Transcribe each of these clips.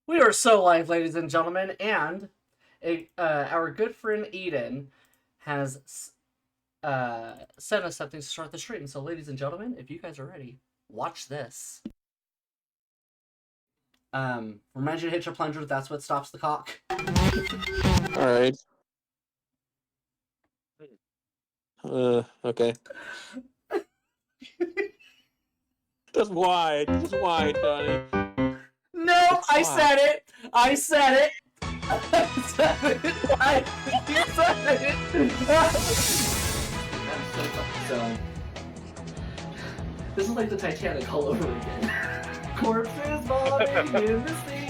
We are so live, ladies and gentlemen, and our good friend Eden has sent us something to start the stream. So, ladies and gentlemen, if you guys are ready, watch this. Remind you to hit your plunger. That's what stops the cock. All right. Okay. Just why, Johnny. No, I said it. I said it. You said it. So, this is like the Titanic all over again. Corpses falling in the sea.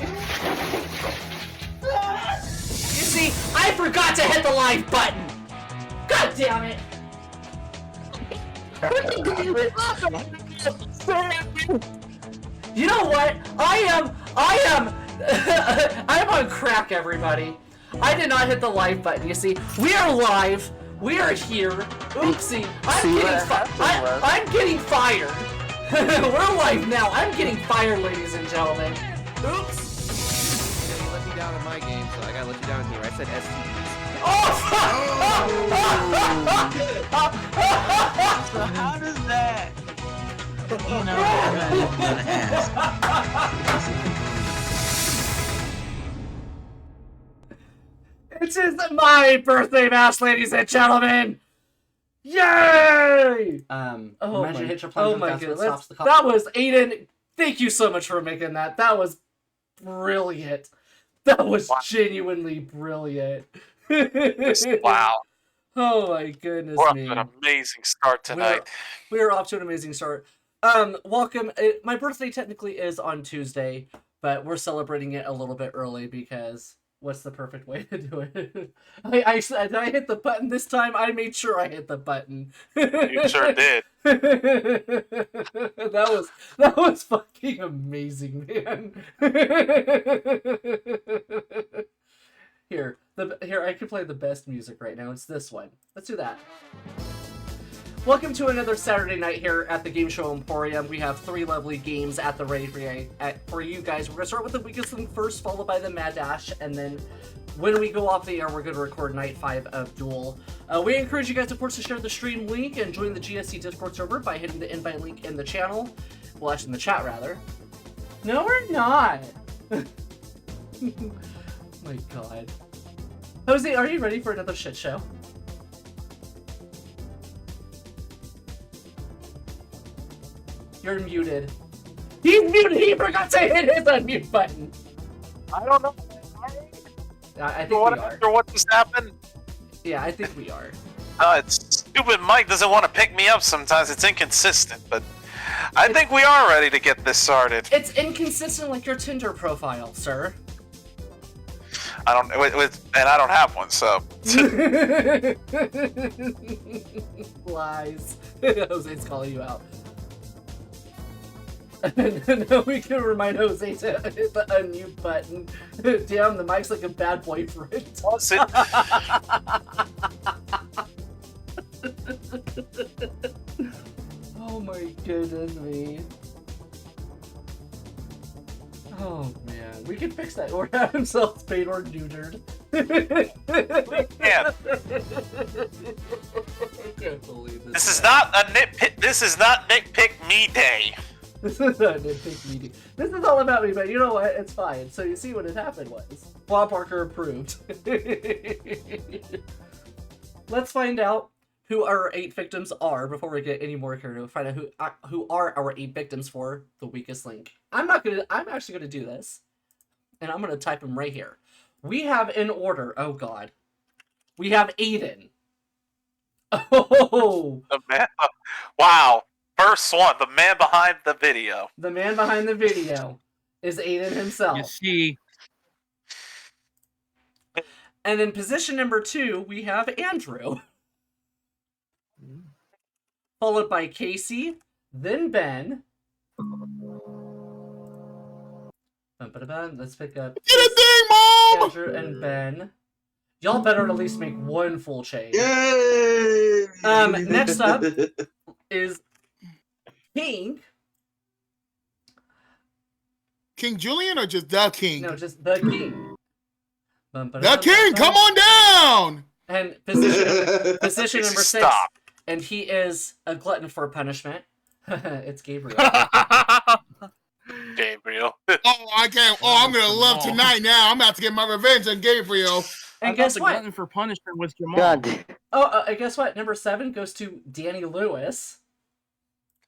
You see, I forgot to hit the live button. God damn it. You know what? I am on crack, everybody. I did not hit the live button. You see, we are live. We are here. Oopsie. I'm getting fired. We're live now. I'm getting fired, ladies and gentlemen. Oops. Yeah, you let me down in my game, so I gotta let you down here. I said STDs. Oh! So how does that? You know, I'm gonna ask. It is my birthday mass, ladies and gentlemen! Yay! Oh my goodness. That was Aiden. Thank you so much for making that. That was brilliant. That was genuinely brilliant. Wow. Oh my goodness We're me. off to an amazing start tonight. We're off to an amazing start. Welcome. My birthday technically is on Tuesday, but we're celebrating it a little bit early because what's the perfect way to do it? I hit the button this time. I made sure I hit the button. You sure did. That was fucking amazing, man. Here, I can play the best music right now. It's this one. Let's do that. Welcome to another Saturday night here at the Game Show Emporium. We have 3 lovely games at the ready for you guys. We're going to start with the weakest link first, followed by the Mad Dash, and then when we go off the air, we're going to record Night 5 of Duel. We encourage you guys, of course, to share the stream link and join the GSC Discord server by hitting the invite link in the channel. Well, actually, in the chat, rather. No, we're not! My god. Jose, are you ready for another shit show? You're muted. He's muted! He forgot to hit his unmute button! I don't know. I think we are. After what just happened? Yeah, I think we are. It's stupid Mike doesn't want to pick me up sometimes. It's inconsistent, but I think we are ready to get this started. It's inconsistent like your Tinder profile, sir. I don't, and I don't have one, so. Lies. Jose's calling you out. No, we can remind Jose to hit the unmute button. Damn, the mic's like a bad boyfriend. Oh my goodness me. Oh man, we can fix that or have himself spayed or neutered. Yeah. I can't believe this. This is not a nitpick. This is not nitpick me day. This is not a nitpick meeting. This is all about me, but you know what? It's fine. So you see what had happened was Bob Parker approved. Let's find out who our 8 victims are before we get any more here to find out who are our 8 victims for the weakest link. I'm actually gonna do this, and I'm gonna type them right here. We have in order. Oh God, we have Aiden. Oh, The man, wow. First one, the man behind the video. The man behind the video is Aiden himself. You see, And in position number 2, we have Andrew. Followed by Casey, then Ben. Let's pick up Andrew and Ben. Y'all better at least make one full chain. Yay! Next up is King, King Julian or just the king? No, just the king. The king, come on down! And position number 6, Stop. and he is a glutton for punishment. It's Gabriel. Gabriel. Oh, I can't. Oh, I'm gonna love tonight now. I'm about to get my revenge on Gabriel. And guess what? Glutton for punishment was Jamal. God. Oh, and guess what? Number 7 goes to Danny Lewis.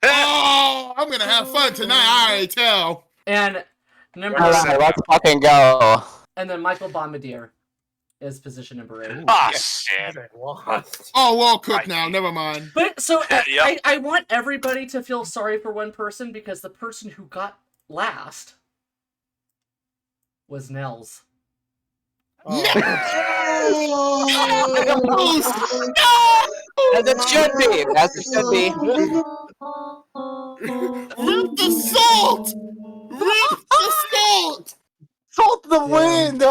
Oh, I'm gonna have fun tonight. I already tell. And number All right, let's fucking go. and then Michael Bombardier is position number 8. Ah, shit. Oh, well cooked now. Never mind. But so Yep. I want everybody to feel sorry for one person because the person who got last was Nels. No! As it should be. As it should be. Rip the salt! Rip the salt! Salt the wind.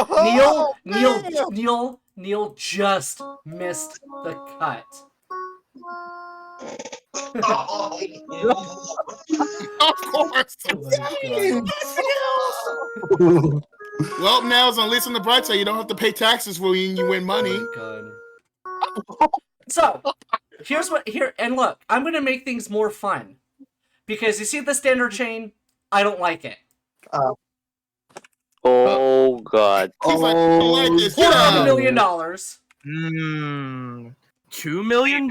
Neil just missed the cut. Of course. Oh Well, Nels, at least on the bright side, you don't have to pay taxes when you win money. my God. So, and look, I'm going to make things more fun. Because you see the standard chain? I don't like it. Oh God. He's like, I like this. Get $4 out. million. $2 million?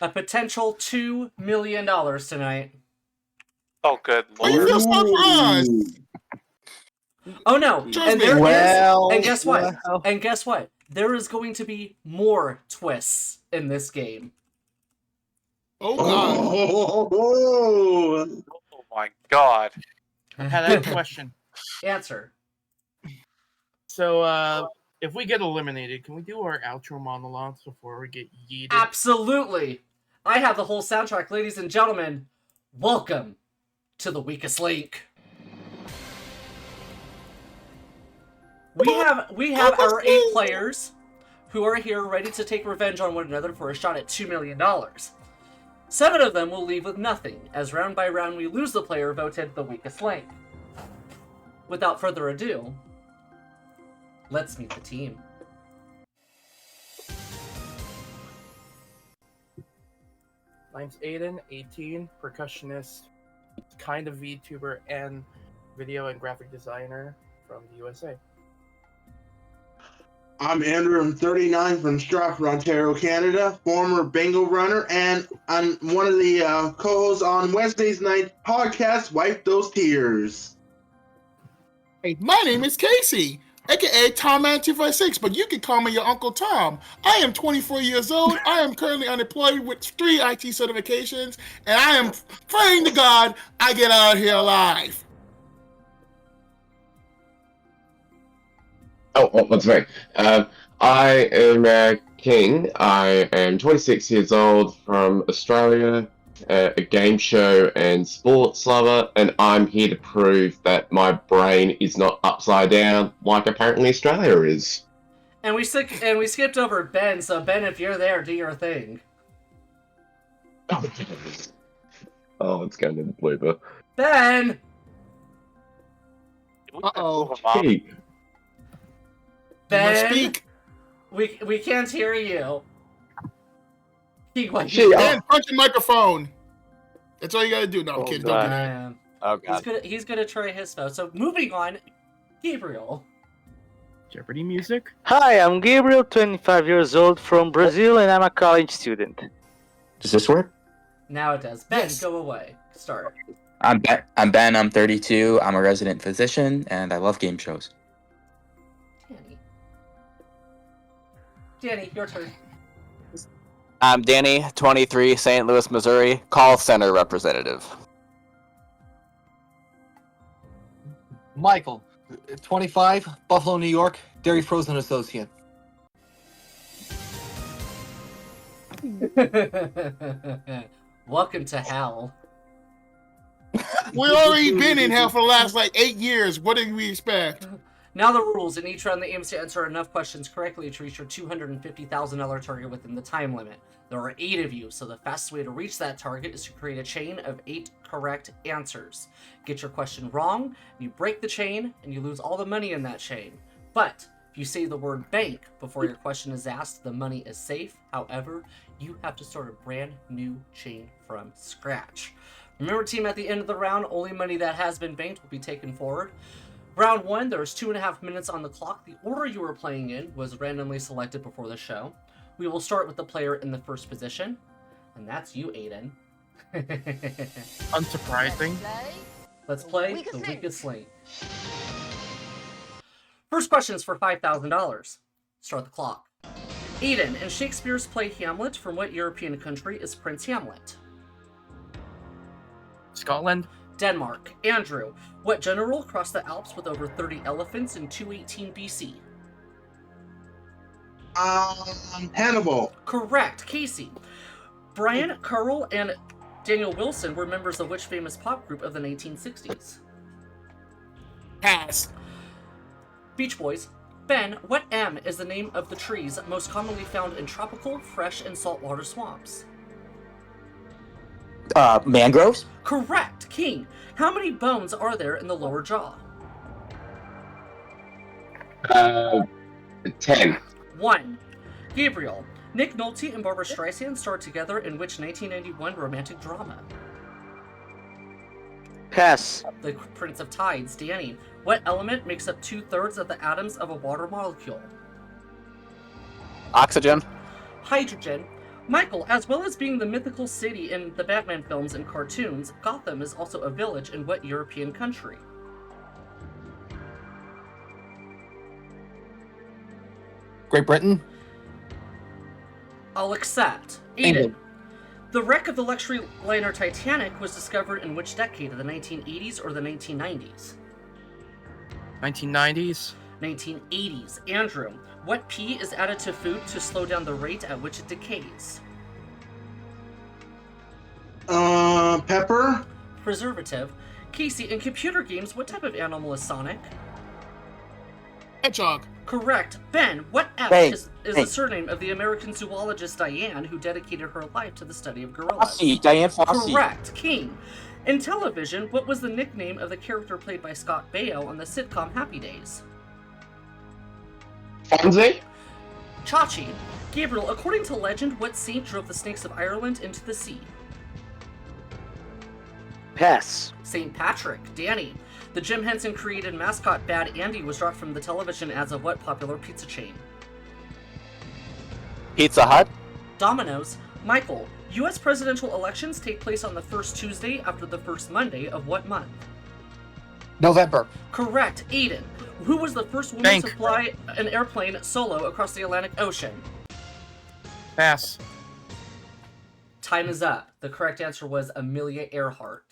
A potential $2 million tonight. Oh, good Oh, you lord. feel surprised. Oh no! Trust And me. there is. Well, And guess what? well. And guess what? There is going to be more twists in this game. Oh, God. Oh my god. I had a question. Answer. So, if we get eliminated, can we do our outro monologues before we get yeeted? Absolutely. I have the whole soundtrack, ladies and gentlemen. Welcome to the weakest link. We have our 8 players who are here ready to take revenge on one another for a shot at $2 million. 7 of them will leave with nothing, as round by round we lose the player voted the weakest link. Without further ado, let's meet the team. Name's Aiden, 18, percussionist, kind of VTuber, and video and graphic designer from the USA. I'm Andrew. I'm 39 from Stratford, Ontario, Canada. Former bingo runner, and I'm one of the co-hosts on Wednesday's night podcast. Wipe those tears. My name is Casey, aka TomMan256, but you can call me your Uncle Tom. I am 24 years old. I am currently unemployed with 3 IT certifications, and I am praying to God I get out of here alive. Oh, that's right. I am King. I am 26 years old from Australia, a game show and sports lover, and I'm here to prove that my brain is not upside down like apparently Australia is. And we skipped over Ben, so Ben, if you're there, do your thing. Oh, it's going to the blooper. Ben! Uh-oh. Hey, You must Ben! speak. We can't hear you. Shit, Ben, punch the microphone. That's all you gotta do. No, I'm kidding. Don't do that. Oh God. He's gonna try his phone. So moving on, Gabriel. Jeopardy music? Hi, I'm Gabriel, 25 years old from Brazil, and I'm a college student. does this work? Now it does. Ben, Yes. go away. Start. I'm Ben. I'm 32. I'm a resident physician, and I love game shows. Danny, your turn. I'm Danny, 23, St. Louis, Missouri, call center representative. Michael, 25, Buffalo, New York, Dairy Frozen Associate. Welcome to hell. We already been in hell for the last 8 years. What did we expect? Now the rules. In each round, the aim is to answer enough questions correctly to reach your $250,000 target within the time limit. There are 8 of you, so the fastest way to reach that target is to create a chain of 8 correct answers. Get your question wrong, you break the chain, and you lose all the money in that chain. But if you say the word bank before your question is asked, the money is safe. However, you have to start a brand new chain from scratch. Remember, team, at the end of the round, only money that has been banked will be taken forward. Round 1, there's 2.5 minutes on the clock. The order you were playing in was randomly selected before the show. We will start with the player in the first position, and that's you, Aiden. Unsurprising. Let's play the weakest link. First question is for $5,000. Start the clock. Aiden, in Shakespeare's play Hamlet, from what European country is Prince Hamlet? Scotland. Denmark. Andrew, what general crossed the Alps with over 30 elephants in 218 BC? Hannibal. Correct. Casey. Brian, Carl, and Daniel Wilson were members of which famous pop group of the 1960s? Pass. Beach Boys. Ben, what M is the name of the trees most commonly found in tropical, fresh, and saltwater swamps? Mangroves? Correct. King, how many bones are there in the lower jaw? 10. 1. Gabriel, Nick Nolte and Barbara Streisand starred together in which 1991 romantic drama? Pass. The Prince of Tides. Danny, what element makes up 2/3 of the atoms of a water molecule? Oxygen. Hydrogen. Michael, as well as being the mythical city in the Batman films and cartoons, Gotham is also a village in what European country? Great Britain. I'll accept. Aiden, England. the wreck of the luxury liner Titanic was discovered in which decade, of the 1980s or the 1990s? 1990s. 1980s. Andrew, what P is added to food to slow down the rate at which it decays? Pepper. Preservative. Casey, in computer games, what type of animal is Sonic? Hedgehog. Correct. Ben, what F Hey, is hey. the surname of the American zoologist Diane who dedicated her life to the study of gorillas? Fossey. Diane Fossey. Correct. King, in television, what was the nickname of the character played by Scott Baio on the sitcom Happy Days? Fonzie? Chachi. Gabriel, according to legend, what saint drove the snakes of Ireland into the sea? Pass. St. Patrick. Danny, the Jim Henson created mascot Bad Andy was dropped from the television ads of what popular pizza chain? Pizza Hut. Domino's. Michael, U.S. presidential elections take place on the first Tuesday after the first Monday of what month? November. Correct. Aiden, who was the first woman Bank. to fly an airplane solo across the Atlantic Ocean? Pass. Time is up. The correct answer was Amelia Earhart.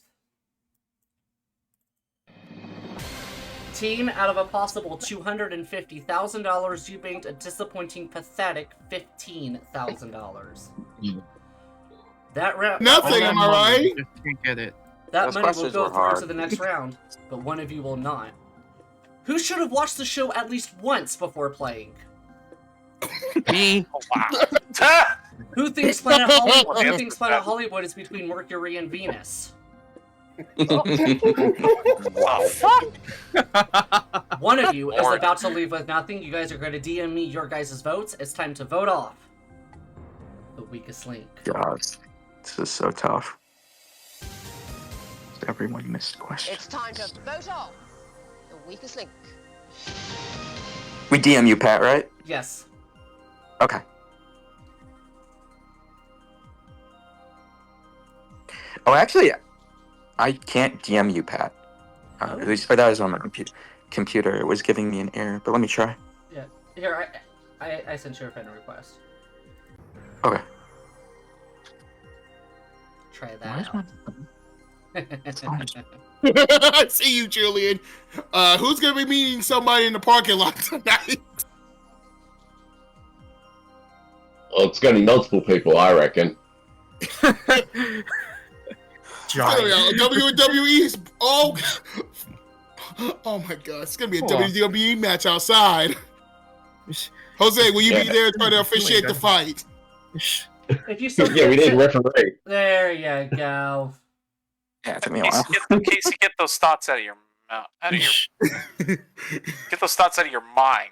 Team, out of a possible $250,000, you banked a disappointing, pathetic $15,000. That round. Nothing, am I right? Just can't get it. That Those money will questions go were through hard. to the next round, but one of you will not. Who should have watched the show at least once before playing? Me. Who thinks Planet Hollywood? Who thinks Planet Hollywood is between Mercury and Venus? One of you is about to leave with nothing. You guys are going to DM me your guys' votes. It's time to vote off the weakest link. God, this is so tough. Everyone missed questions. It's time to vote off the weakest link. We DM you, Pat, right? Yes. Okay. Oh, actually, I can't DM you, Pat. At least, or that was on my computer. It was giving me an error, but let me try. Yeah. Here, I sent you a friend request. Okay. Try Why that is out. I see you, Julian. Who's gonna be meeting somebody in the parking lot tonight? Well, it's going to be multiple people, I reckon. WWE is all Oh my god, it's gonna be a Cool. WWE match outside. Jose, will you be there trying to officiate the fight? If you still Yeah, we need a referee. There you go. Yeah, it took me a while. Casey, get those thoughts out of your mouth. Get those thoughts out of your mind.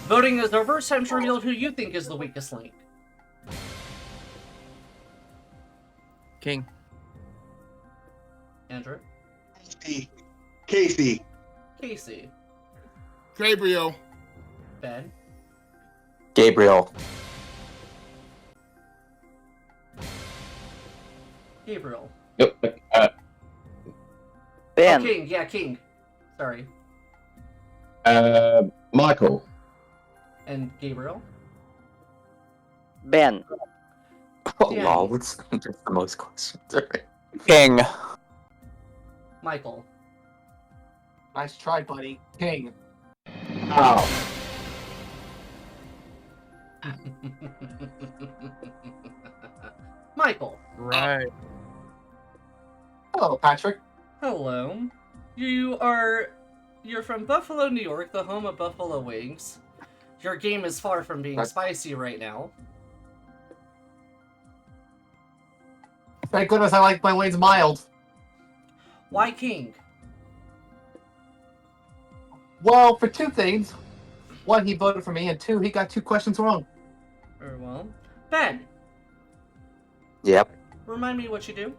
Voting is over. It's time to reveal who you think is the weakest link. King. Andrew. Casey. Casey. Gabriel. Ben. Gabriel. Gabriel. Nope. Ben. Oh, King. Yeah, King. Sorry. Michael. And Gabriel. Ben. Oh, Danny. lol. What's the most questions? King. Michael. Nice try, buddy. King. Oh. Michael. Right. Hello, Patrick. Hello. You're from Buffalo, New York, the home of Buffalo Wings. Your game is far from being spicy right now. Thank goodness I like my wings mild. Why King? Well, for two things. One, he voted for me, and two, he got 2 questions wrong. Very well. Ben, Yep. remind me what you do.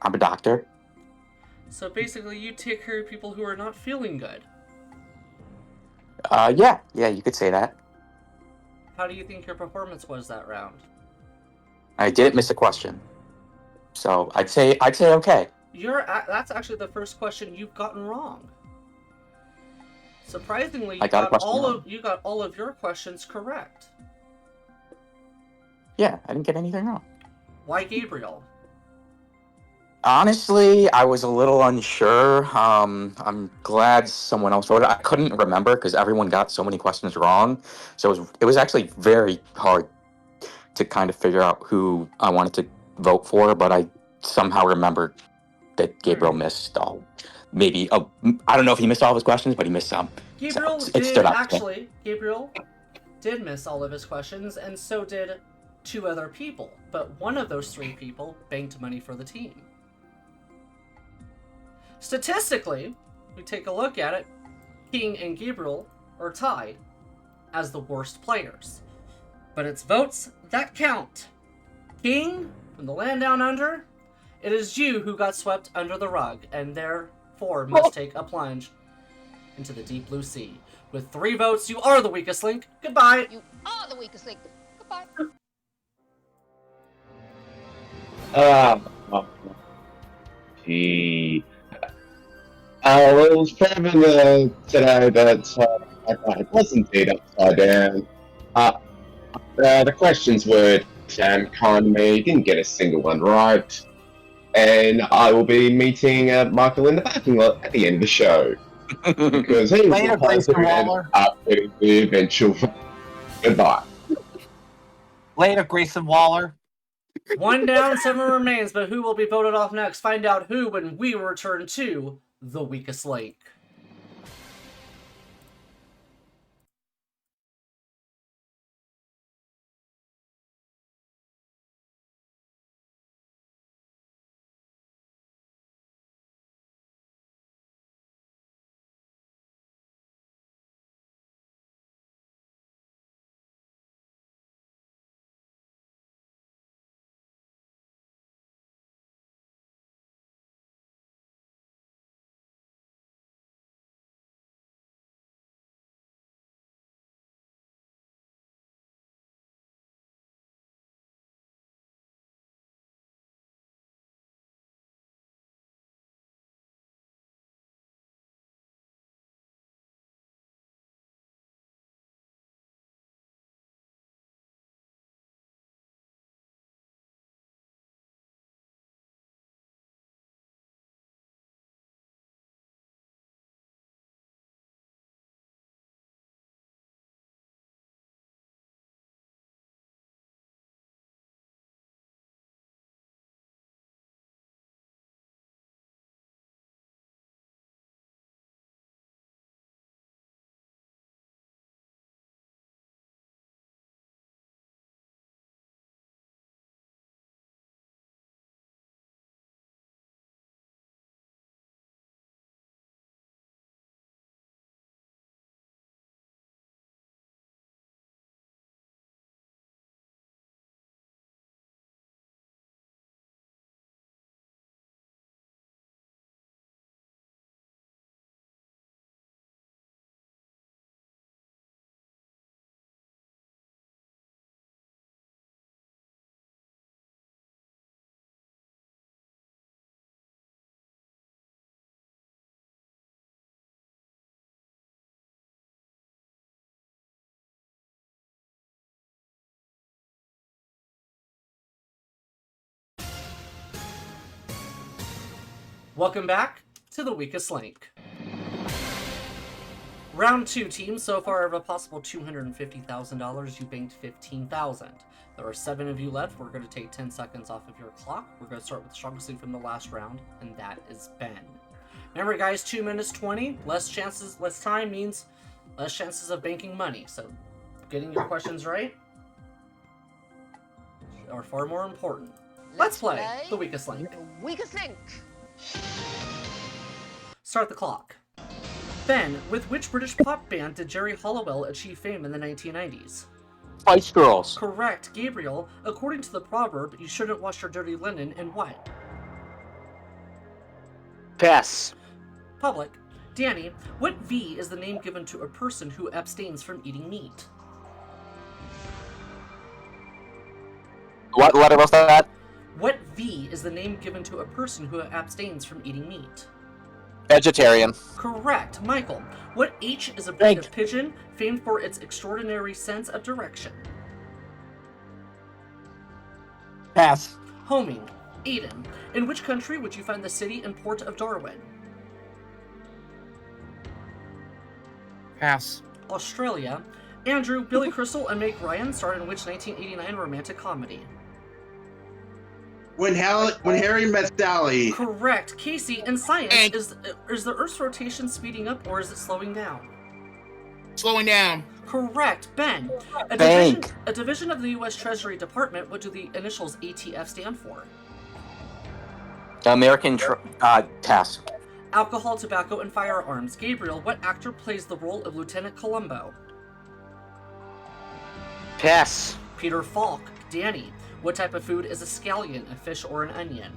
I'm a doctor. So basically, you take care of people who are not feeling good. Yeah, you could say that. How do you think your performance was that round? I didn't miss a question, so I'd say okay. That's actually the first question you've gotten wrong. Surprisingly, I got a question wrong. you got all of your questions correct. Yeah, I didn't get anything wrong. Why Gabriel? Honestly, I was a little unsure. I'm glad someone else voted. I couldn't remember because everyone got so many questions wrong. So it was actually very hard to kind of figure out who I wanted to vote for, but I somehow remembered that Gabriel missed all. Maybe, I don't know if he missed all of his questions, but he missed some. Gabriel So it stood out to me. Gabriel did miss all of his questions, and so did 2 other people. But one of those 3 people banked money for the team. Statistically, we take a look at it, King and Gabriel are tied as the worst players. But it's votes that count. King, from the land down under, it is you who got swept under the rug, and therefore must take a plunge into the deep blue sea. With 3 votes, you are the weakest link. Goodbye. You are the weakest link. Goodbye. Gee. Well, it was proven today that I was indeed upside down. The questions were kind of me, didn't get a single one right. And I will be meeting Michael in the parking lot at the end of the show. Because he was Later, Grayson Waller. the eventual. Goodbye. Later, Grayson Waller. 1 down, 7 remains, but who will be voted off next? Find out who when we return to the weakest link. Welcome back to the weakest link. Round 2, team. So far, of a possible $250,000, you banked $15,000. There are 7 of you left. We're going to take 10 seconds off of your clock. We're going to start with the strongest link from the last round, and that is Ben. Remember, guys, 2 minutes 20. Less time means less chances of banking money. So, getting your questions right are far more important. Let's play the weakest link. The weakest link. Start the clock. Ben, with which British pop band did Jerry Halliwell achieve fame in the 1990s? Spice Girls. Correct. Gabriel, according to the proverb, you shouldn't wash your dirty linen in what? Pass. Public. Danny, what V is the name given to a person who abstains from eating meat? What letter was that? What V is the name given to a person who abstains from eating meat? Vegetarian. Correct. Michael, what H is a breed of pigeon famed for its extraordinary sense of direction? Pass. Homing. Aiden, in which country would you find the city and port of Darwin? Pass. Australia. Andrew, Billy Crystal, and Meg Ryan starred in which 1989 romantic comedy? When Harry Met Sally. Correct. Casey, in science, is the Earth's rotation speeding up or is it slowing down? Slowing down. Correct. Ben, a division of the U.S. Treasury Department, what do the initials ATF stand for? American pass. Alcohol, tobacco, and firearms. Gabriel, what actor plays the role of Lieutenant Columbo? Pass. Peter Falk. Danny, what type of food is a scallion, a fish or an onion?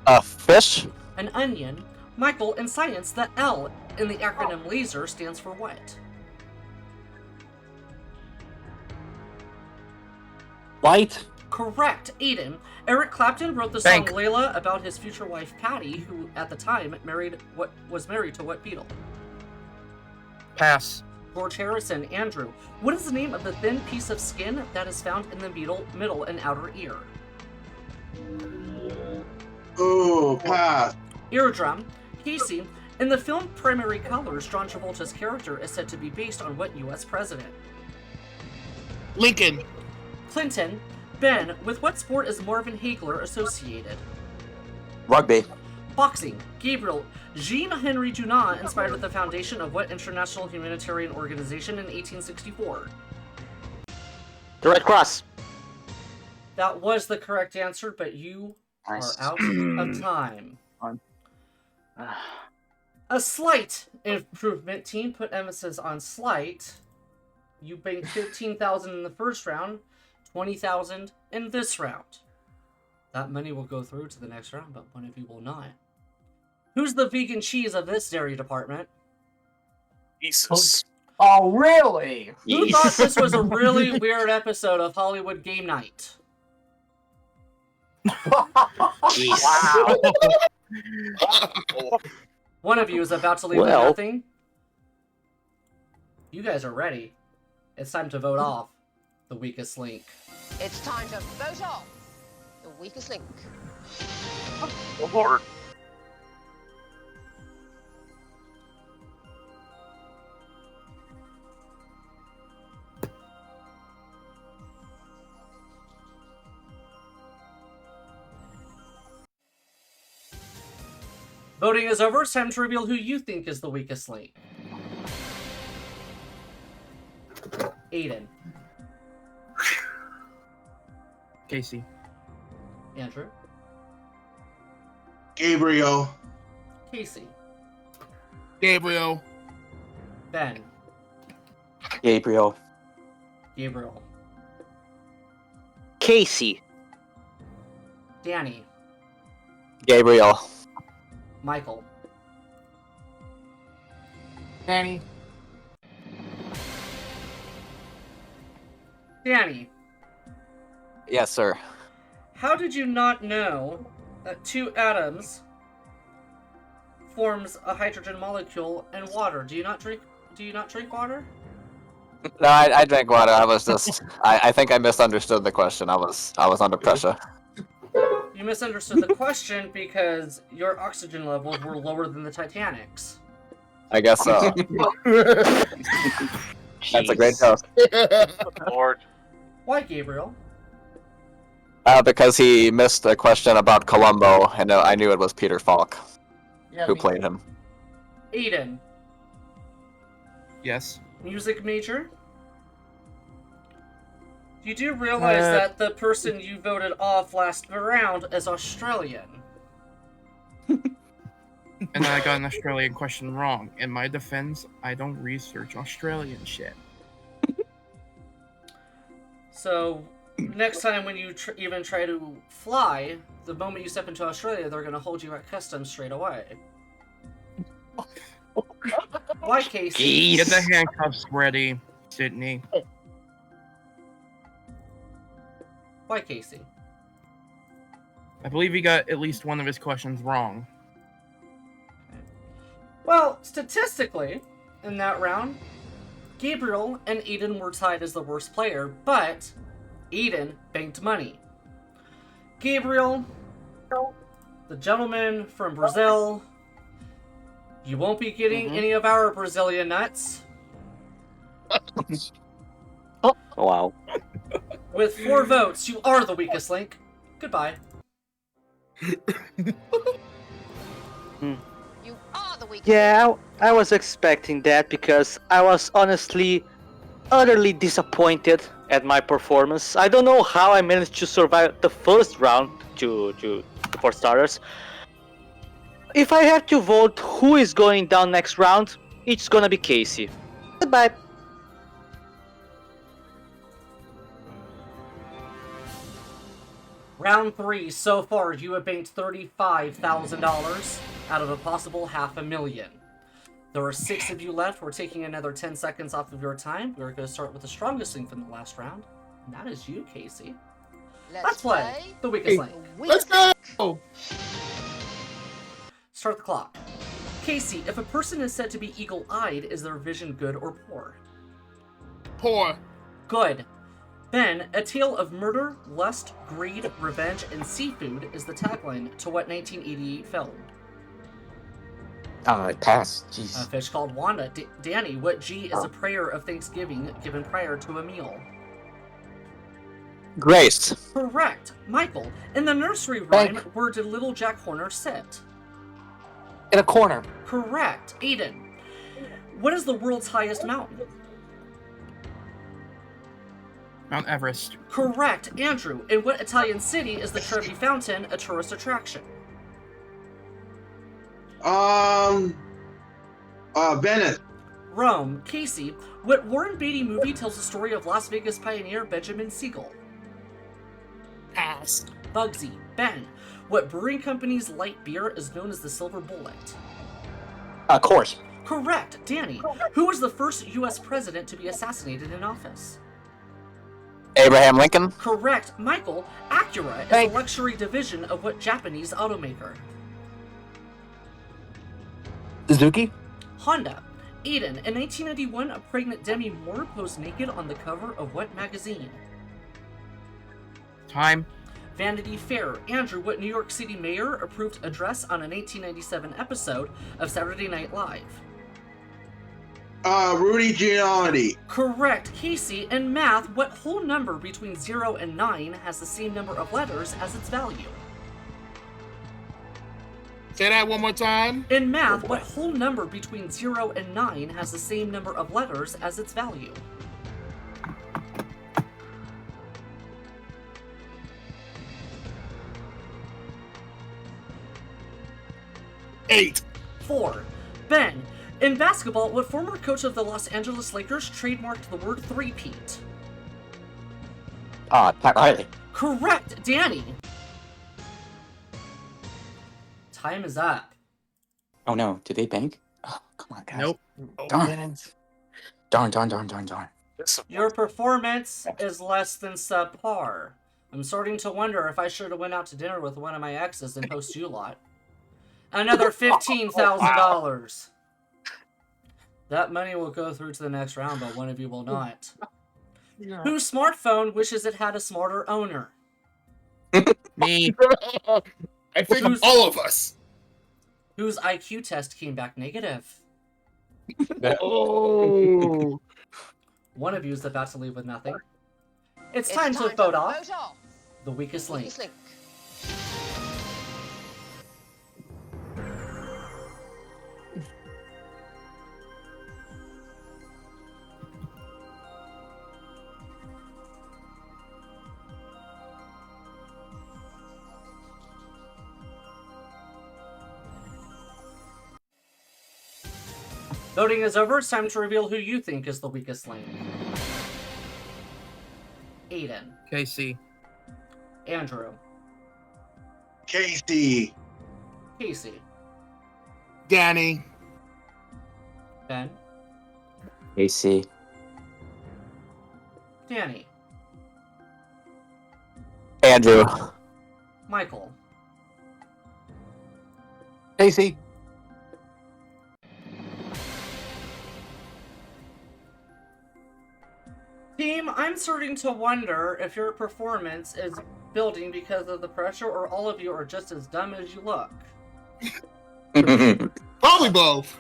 A fish? An onion. Michael, in science, the L in the acronym LASER stands for what? Light. Correct. Aiden, Eric Clapton wrote the song Layla about his future wife Patty, who at the time was married to what Beatle? Pass. George Harrison. Andrew, what is the name of the thin piece of skin that is found in the middle and outer ear? Oh, pass. Eardrum. Casey, in the film Primary Colors, John Travolta's character is said to be based on what U.S. president? Lincoln. Clinton. Ben, with what sport is Marvin Hagler associated? Rugby. Boxing. Gabriel, Jean-Henri Dunant inspired the foundation of what international humanitarian organization in 1864? The Red Cross. That was the correct answer, but you are out of time. A slight improvement, team. Put emphasis on slight. You banked 15,000 in the first round, 20,000 in this round. That money will go through to the next round, but one of you will not. Who's the vegan cheese of this dairy department? Jesus. Oh, really? Who thought this was a really weird episode of Hollywood Game Night? Wow. One of you is about to leave with nothing. You guys are ready. It's time to vote off the weakest link. It's time to vote off the weakest link. Oh, Lord. Voting is over. It's time to reveal who you think is the weakest link. Aiden. Casey. Andrew. Gabriel. Casey. Gabriel. Ben. Gabriel. Gabriel. Casey. Danny. Gabriel. Michael. Danny. Danny. Yes, sir. How did you not know that 2 atoms forms a hydrogen molecule and water? Do you not drink water? No, I drank water. I was just. I think I misunderstood the question. I was under pressure. You misunderstood the question because your oxygen levels were lower than the Titanic's. I guess so. That's a great joke. Lord. Why, Gabriel? Because he missed a question about Columbo, and I knew it was Peter Falk who played him. Aiden. Yes. Music major? You do realize that the person you voted off last round is Australian. And then I got an Australian question wrong. In my defense, I don't research Australian shit. So, next time when you even try to fly, the moment you step into Australia, they're going to hold you at customs straight away. Why, Casey? Get the handcuffs ready, Sydney. Why, Casey? I believe he got at least one of his questions wrong. Well, statistically, in that round, Gabriel and Eden were tied as the worst player, but Eden banked money. Gabriel, the gentleman from Brazil, you won't be getting any of our Brazilian nuts. Oh, wow. With 4 votes, you are the weakest link. Goodbye. You are the weakest. Yeah, I was expecting that because I was honestly utterly disappointed at my performance. I don't know how I managed to survive the first round, for starters. If I have to vote who is going down next round, it's gonna be Casey. Goodbye. Round 3, so far you have banked $35,000 out of a possible $500,000. There are 6 of you left. We're taking another 10 seconds off of your time. We're going to start with the strongest link from the last round, and that is you, Casey. Let's play the weakest link. Let's go! Start the clock. Casey, if a person is said to be eagle-eyed, is their vision good or poor? Poor. Good. Ben, a tale of murder, lust, greed, revenge, and seafood is the tagline to what 1988 film? Pass. A Jeez. fish called Wanda. Danny, what G is a prayer of thanksgiving given prior to a meal? Grace. Correct. Michael, in the nursery rhyme, where did little Jack Horner sit? In a corner. Correct. Aiden, what is the world's highest mountain? Mount Everest. Correct. Andrew, in what Italian city is the Trevi Fountain a tourist attraction? Venice. Rome. Casey, what Warren Beatty movie tells the story of Las Vegas pioneer Benjamin Siegel? Pass. Bugsy. Ben, what brewing company's light beer is known as the Silver Bullet? Course. Correct. Danny, who was the first U.S. president to be assassinated in office? Abraham Lincoln. Correct. Michael, Acura is the luxury division of what Japanese automaker? Suzuki. Honda. Eden, in 1991, a pregnant Demi Moore posed naked on the cover of what magazine? Time. Vanity Fair. Andrew, what New York City mayor approved a dress on a 1997 episode of Saturday Night Live? Rudy Giuliani. Correct. Casey, in math, what whole number between 0 and 9 has the same number of letters as its value? Say that one more time. In math, what whole number between 0 and 9 has the same number of letters as its value? Eight. 4. Ben, in basketball, what former coach of the Los Angeles Lakers trademarked the word three-peat? Pat Riley. Correct, Danny. Time is up. Oh no, did they bank? Oh, come on, guys. Nope. Darn. Darn. Your performance is less than subpar. I'm starting to wonder if I should have went out to dinner with one of my exes and host you lot. Another $15,000. That money will go through to the next round, but one of you will not. Whose smartphone wishes it had a smarter owner? Me. I think of all of us. Whose IQ test came back negative? Oh. One of you is about to leave with nothing. It's time to vote off the weakest link. Voting is over. It's time to reveal who you think is the weakest link. Aiden. Casey. Andrew. Casey. Casey. Danny. Ben. AC. Danny. Andrew. Michael. Casey. Team, I'm starting to wonder if your performance is building because of the pressure, or all of you are just as dumb as you look. Probably both.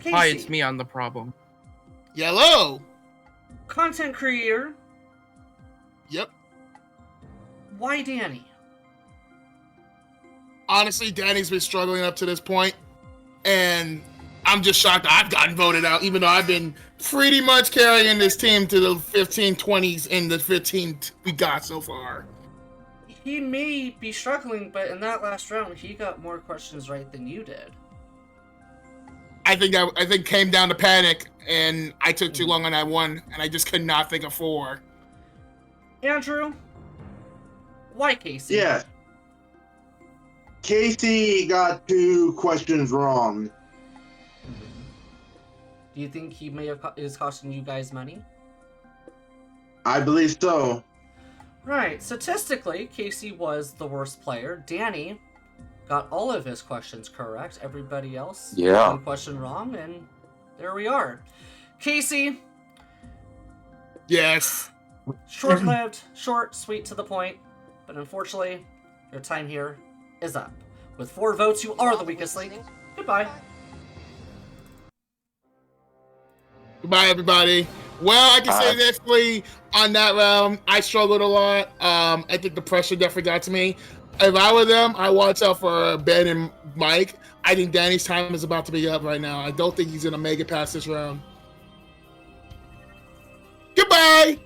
Casey. Hi, it's me on the problem. Yellow. Content creator. Yep. Why Danny? Honestly, Danny's been struggling up to this point, and I'm just shocked I've gotten voted out, even though I've been pretty much carrying this team to the 15-20s in the 15 we got so far. He may be struggling, but in that last round, he got more questions right than you did. I think came down to panic, and I took too long on that one, and I just could not think of 4. Andrew, why Casey? Yeah. Casey got 2 questions wrong. Do you think he may have is costing you guys money? I believe so. Right. Statistically, Casey was the worst player. Danny got all of his questions correct. Everybody else got one question wrong, and there we are. Casey. Yes. Short-lived, short, sweet, to the point. But unfortunately, your time here is up. With 4 votes, you are the weakest link. Goodbye. Goodbye, everybody. Well, I can say this, Lee, on that round, I struggled a lot. I think the pressure definitely got to me. If I were them, I watch out for Ben and Mike. I think Danny's time is about to be up right now. I don't think he's going to make it past this round. Goodbye!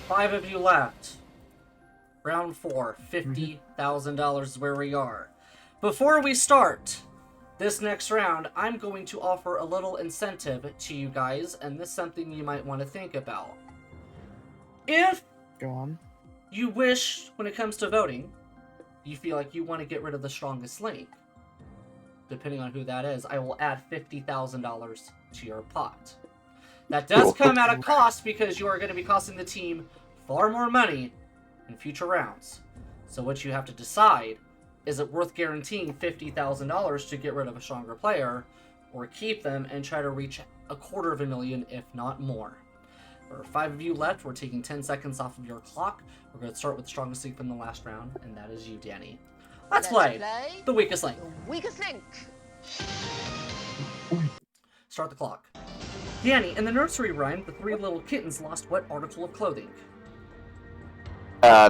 Five of you left. Round 4, $50,000 is where we are. Before we start this next round, I'm going to offer a little incentive to you guys, and this is something you might want to think about. If Go on. you wish, when it comes to voting, you feel like you want to get rid of the strongest link, depending on who that is, I will add $50,000 to your pot. That does come at a cost because you are going to be costing the team far more money in future rounds. So what you have to decide, is it worth guaranteeing $50,000 to get rid of a stronger player, or keep them and try to reach $250,000, if not more? There are 5 of you left. We're taking 10 seconds off of your clock. We're going to start with the strongest link from the last round, and that is you, Danny. Let's play the weakest link. The weakest link. Start the clock. Danny, in the nursery rhyme, the 3 little kittens lost what article of clothing?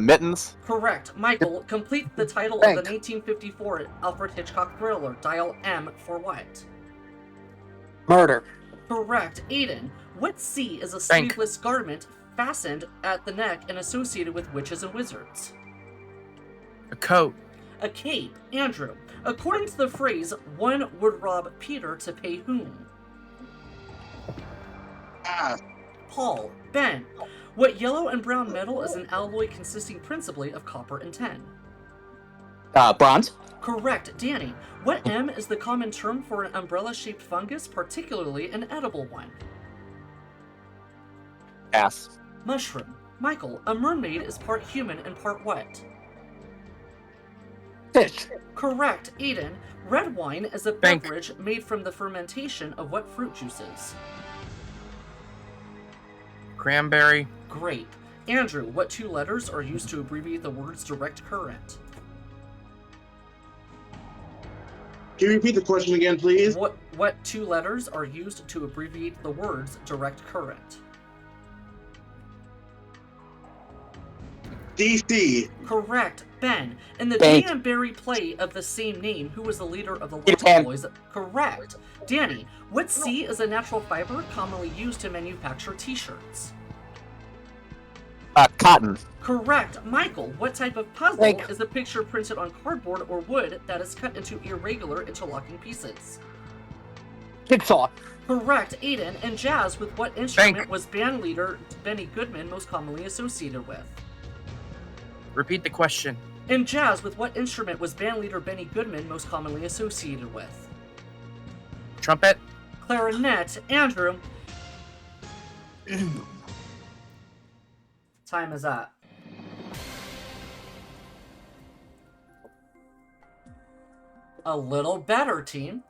Mittens. Correct. Michael, complete the title of the 1954 Alfred Hitchcock thriller, Dial M for what? Murder. Correct. Aiden, what C is a sleeveless garment fastened at the neck and associated with witches and wizards? A coat. A cape. Andrew, according to the phrase, one would rob Peter to pay whom? Paul. Ben, what yellow and brown metal is an alloy consisting principally of copper and tin? Bronze. Correct. Danny, what M is the common term for an umbrella-shaped fungus, particularly an edible one? Pass. Mushroom. Michael, a mermaid is part human and part what? Fish. Correct. Aiden, red wine is a beverage made from the fermentation of what fruit juices? Cranberry. Grape. Andrew, what two letters are used to abbreviate the words direct current? Can you repeat the question again, please? What two letters are used to abbreviate the words direct current? DC. Correct. Ben. In the Bank. Dan Barry play of the same name, who was the leader of the Peter Lost Pan. Boys? Correct. Danny. What C is a natural fiber commonly used to manufacture t-shirts? Cotton. Correct. Michael. What type of puzzle Bank. is a picture printed on cardboard or wood that is cut into irregular interlocking pieces? Jigsaw. Correct. Aiden. And Jazz, with what instrument was band leader Benny Goodman most commonly associated with? Repeat the question. In Jazz, with what instrument was bandleader Benny Goodman most commonly associated with? Trumpet. Clarinet. Andrew. Time is up. A little better, team.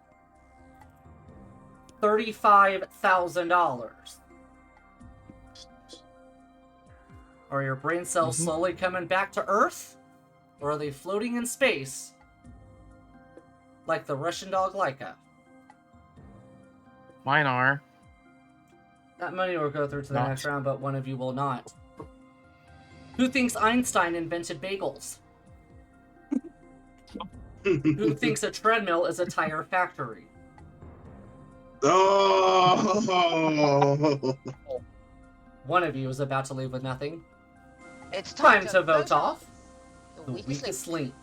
$35,000. Are your brain cells slowly coming back to Earth? Or are they floating in space? Like the Russian dog Laika? Mine are. That money will go through to the Not. next round, but one of you will not. Who thinks Einstein invented bagels? Who thinks a treadmill is a tire factory? Oh. One of you is about to leave with nothing. It's Time to vote off the the weakest link.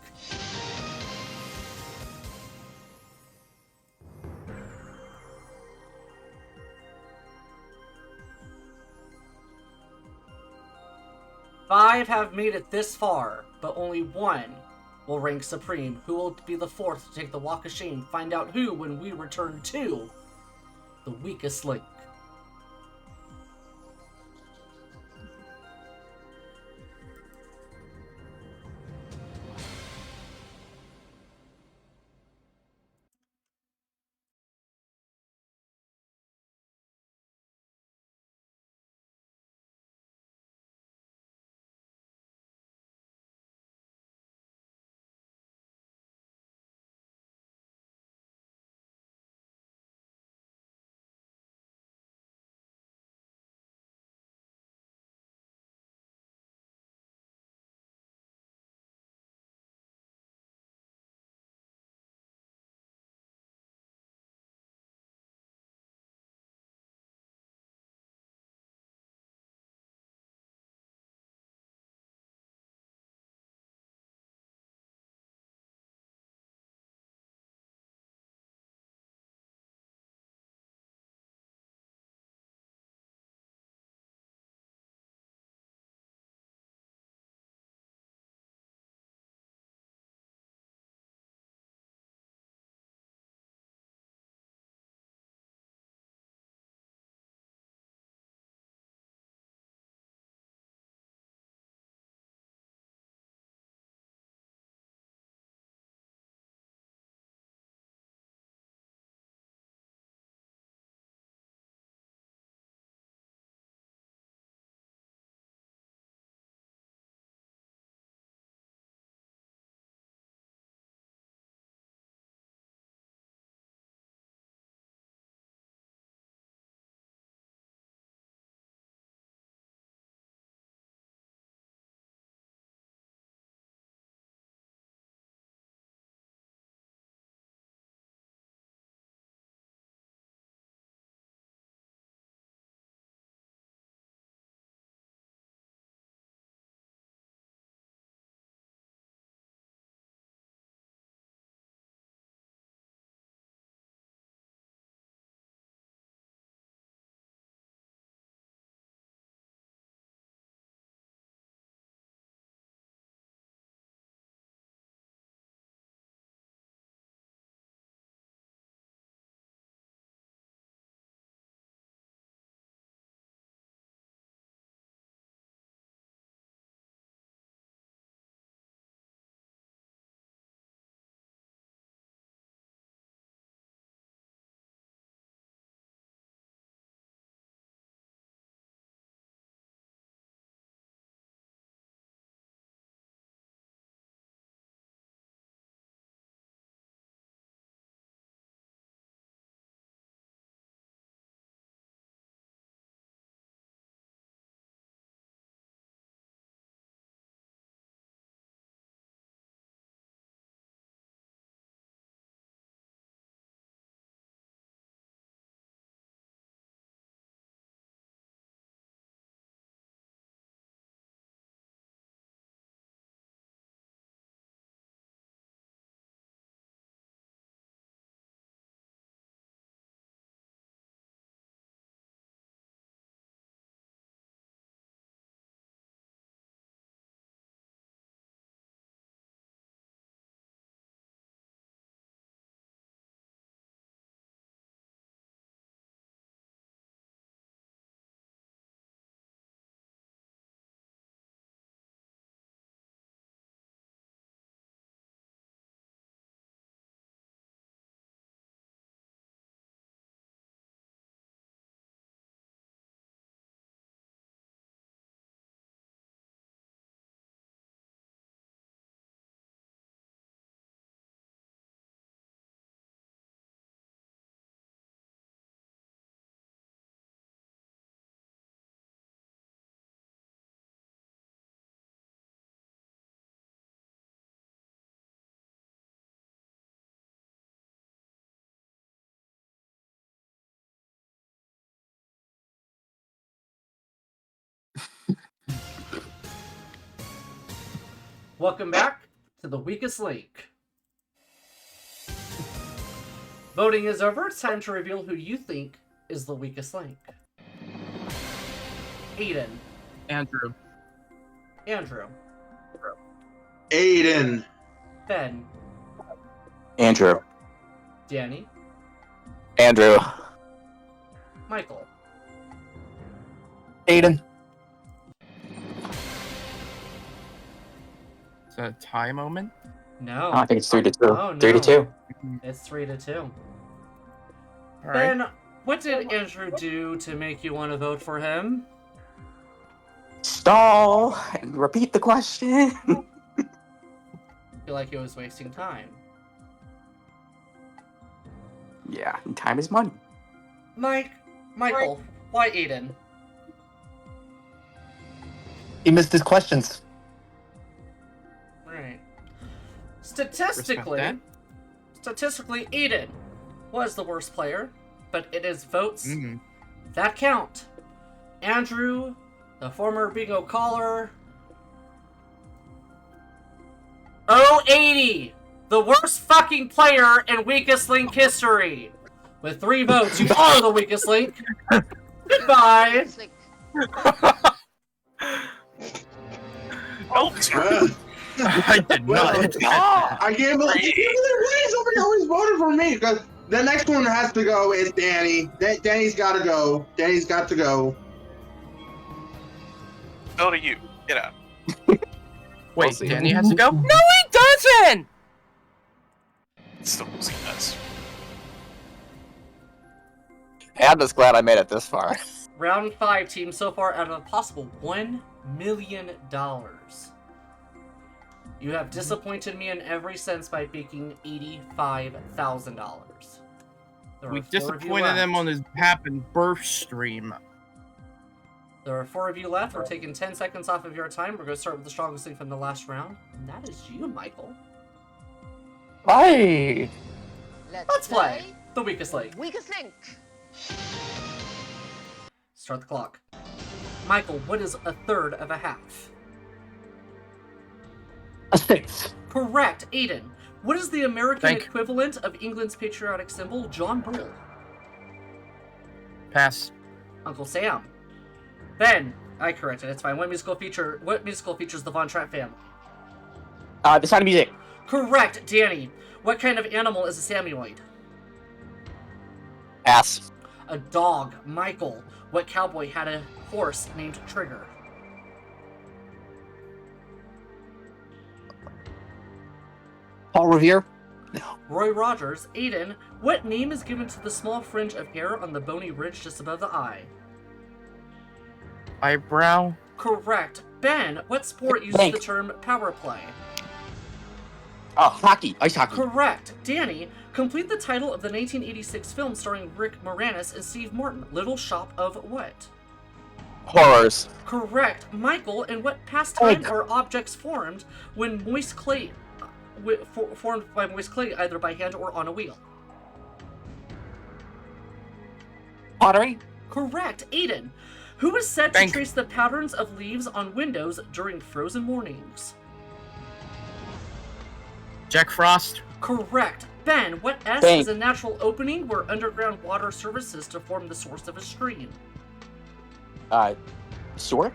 Five have made it this far, but only one will rank supreme. Who will be the fourth to take the walk of shame? Find out who when we return to the weakest link. Welcome back to the weakest link. Voting is over. It's time to reveal who you think is the weakest link. Aiden. Andrew. Andrew. Aiden. Ben. Andrew. Danny. Andrew. Michael. Aiden. Is that a tie moment? No. I think it's 3-2. Oh, no. 3-2. It's 3-2. All right. Ben, what did Andrew do to make you want to vote for him? Stall and repeat the question. I feel like he was wasting time. Yeah, time is money. Michael, why Aiden? He missed his questions. Right. Statistically, Aiden was the worst player, but it is votes that count. Andrew, the former bingo caller, 080, the worst fucking player in weakest link history. With 3 votes, you are the weakest link. Goodbye. I did not. I can't believe somebody always voted for me because the next one has to go is Danny. Danny's got to go. Danny's got to go. Go to you. Get out. Wait, Danny has to go? No, he doesn't! Still losing us. Hey, I'm just glad I made it this far. Round 5 team so far out of a possible $1 million. You have disappointed me in every sense by making $85,000. We disappointed him on his Happen birth stream. There are 4 of you left. We're taking 10 seconds off of your time. We're going to start with the strongest link from the last round. And that is you, Michael. Bye. Let's play the weakest link. Weakest link. Start the clock. Michael, what is a third of a half? A 6. Correct. Aiden, what is the American equivalent of England's patriotic symbol, John Bull? Pass. Uncle Sam. Ben, I corrected. It's fine. What musical features the Von Trapp family? The Sound of Music. Correct. Danny, what kind of animal is a Samoyed? Pass. A dog. Michael, what cowboy had a horse named Trigger? Paul Revere. Roy Rogers. Aiden, what name is given to the small fringe of hair on the bony ridge just above the eye? Eyebrow. Correct. Ben, what sport uses the term power play? Hockey. Ice hockey. Correct. Danny, complete the title of the 1986 film starring Rick Moranis and Steve Martin. Little Shop of what? Horrors. Correct. Michael, in what pastime are objects formed when moist clay formed by moist clay either by hand or on a wheel? Pottery. Correct. Aiden, who is said to trace the patterns of leaves on windows during frozen mornings? Jack Frost. Correct. Ben, what S is a natural opening where underground water surfaces to form the source of a stream? Sewer.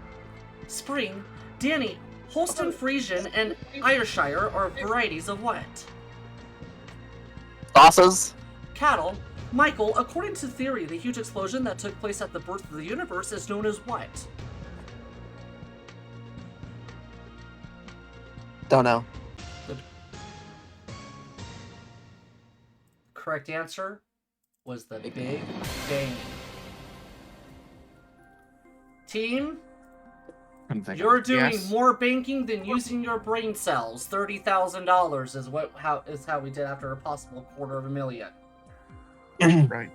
Spring. Danny, Holstein Friesian and Ayrshire are varieties of what? Sauces. Cattle. Michael, according to theory, the huge explosion that took place at the birth of the universe is known as what? Don't know. The correct answer was the Big Bang. Team, you're doing more banking than using your brain cells. $30,000 is how we did after a possible $250,000. Right.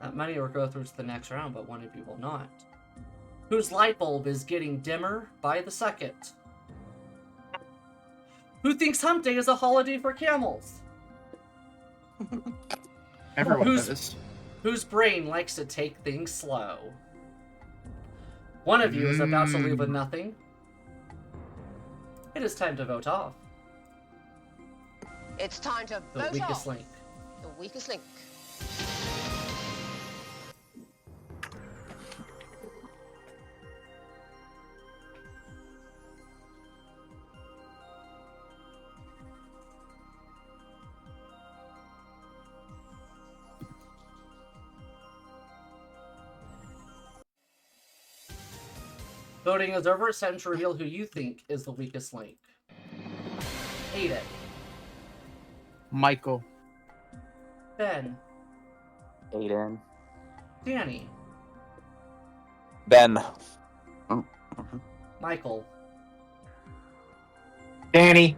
That money will go through to the next round, but one of you will not. Whose light bulb is getting dimmer by the second? Who thinks Hump Day is a holiday for camels? Everyone does. Whose brain likes to take things slow? One of you is about to leave with nothing. It is time to vote off It's time to the vote weakest off link. the weakest link. Voting is over. It's time to reveal who you think is the weakest link. Aiden. Michael. Ben. Aiden. Danny. Ben. Michael. Danny.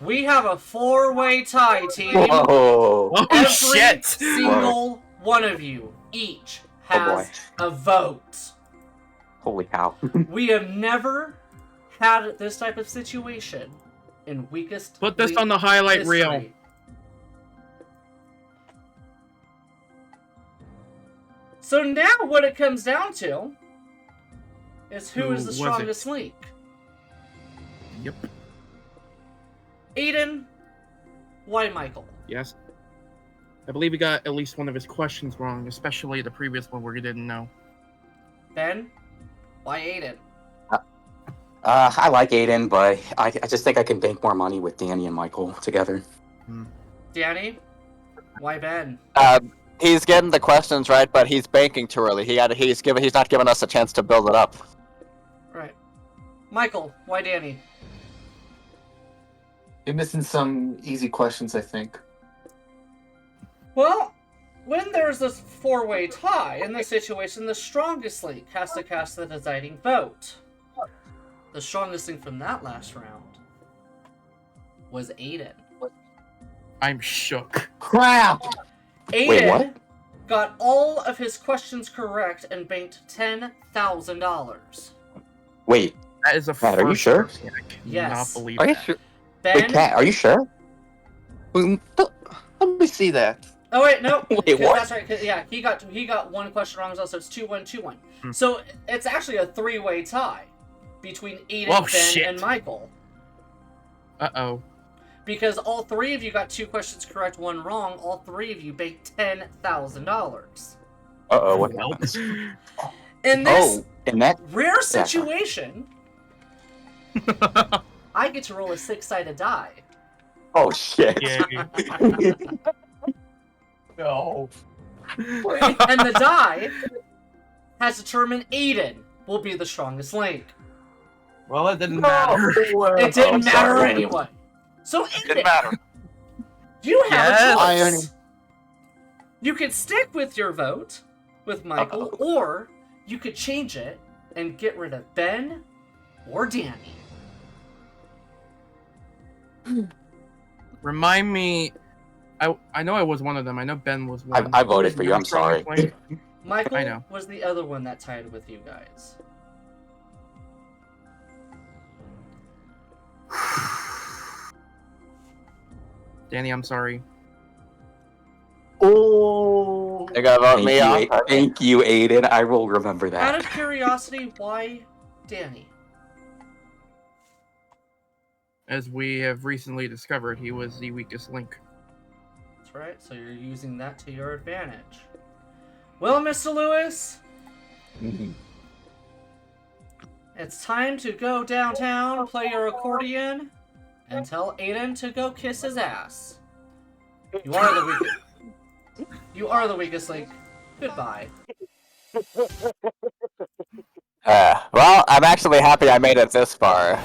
We have a 4-way tie, team. Whoa. Oh Every shit! single one of you each Oh, has a vote. Holy cow. We have never had this type of situation in weakest. Put this link on the highlight history. reel. So now what it comes down to is who Who is the was strongest it? link. Yep. Aiden, why Michael? Yes. I believe he got at least one of his questions wrong, especially the previous one where he didn't know. Ben, why Aiden? I like Aiden, but I just think I can bank more money with Danny and Michael together. Danny, why Ben? He's getting the questions right, but he's banking too early. He's not giving us a chance to build it up. Right. Michael, why Danny? You're missing some easy questions, I think. Well, when there's this 4-way tie in this situation, the strongest link has to cast the deciding vote. The strongest link from that last round was Aiden. I'm shook. Crap! Aiden Wait, what? got all of his questions correct and banked $10,000. Wait, That is a Matt, are you first sure? person. I cannot Yes. believe Are you that. sure? Ben, wait, Kat, are you sure? Let me see that. oh wait, no, Wait, what? that's right. 'Cause, yeah, he got one question wrong as well, so it's 2-1-2-1. Hmm. So it's actually a 3-way tie between Aiden, Whoa, Ben, shit. and Michael. Uh-oh. Because all 3 of you got 2 questions correct, 1 wrong. All 3 of you banked $10,000. Uh-oh, what Nope. happens? In this Oh, in that? rare sorry. situation, I get to roll a 6-sided die. Oh, shit. Yay. No. And the die has determined Aiden will be the strongest link. Well, it didn't matter. It didn't Oh, matter sorry. anyway. So Didn't Aiden, matter. you have Yes. a choice. You could stick with your vote with Michael, or you could change it and get rid of Ben or Danny. Remind me. I know I was one of them. I know Ben was one. I voted Who for was you, the I'm sorry. strongest link? Michael I know. was the other one that tied with you guys. Danny, I'm sorry. Oh. You gotta vote Thank me you, off. thank you, Aiden. I will remember Out that. of curiosity, why Danny? As we have recently discovered, he was the weakest link. That's right, so you're using that to your advantage. Well, Mr. Lewis, it's time to go downtown, play your accordion, and tell Aiden to go kiss his ass. You are the weakest. You are the weakest link. Goodbye. Well, I'm actually happy I made it this far.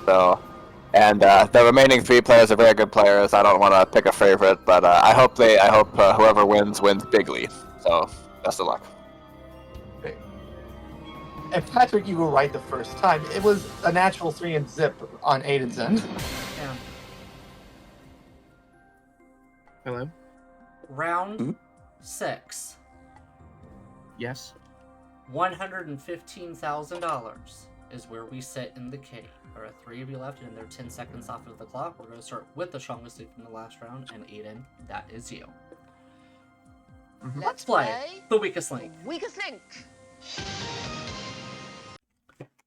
So, and the remaining 3 players are very good players. I don't want to pick a favorite, but I hope whoever wins bigly. So, best of luck. And Patrick, you were right the first time. It was a natural 3 and zip on Aiden's end. Yeah. Hello? Round 6. Yes? $115,000 is where we sit in the kitty. There are 3 of you left, and they're 10 seconds off of the clock. We're going to start with the strongest link from the last round, and Aiden, that is you. Let's play the weakest link. Weakest link.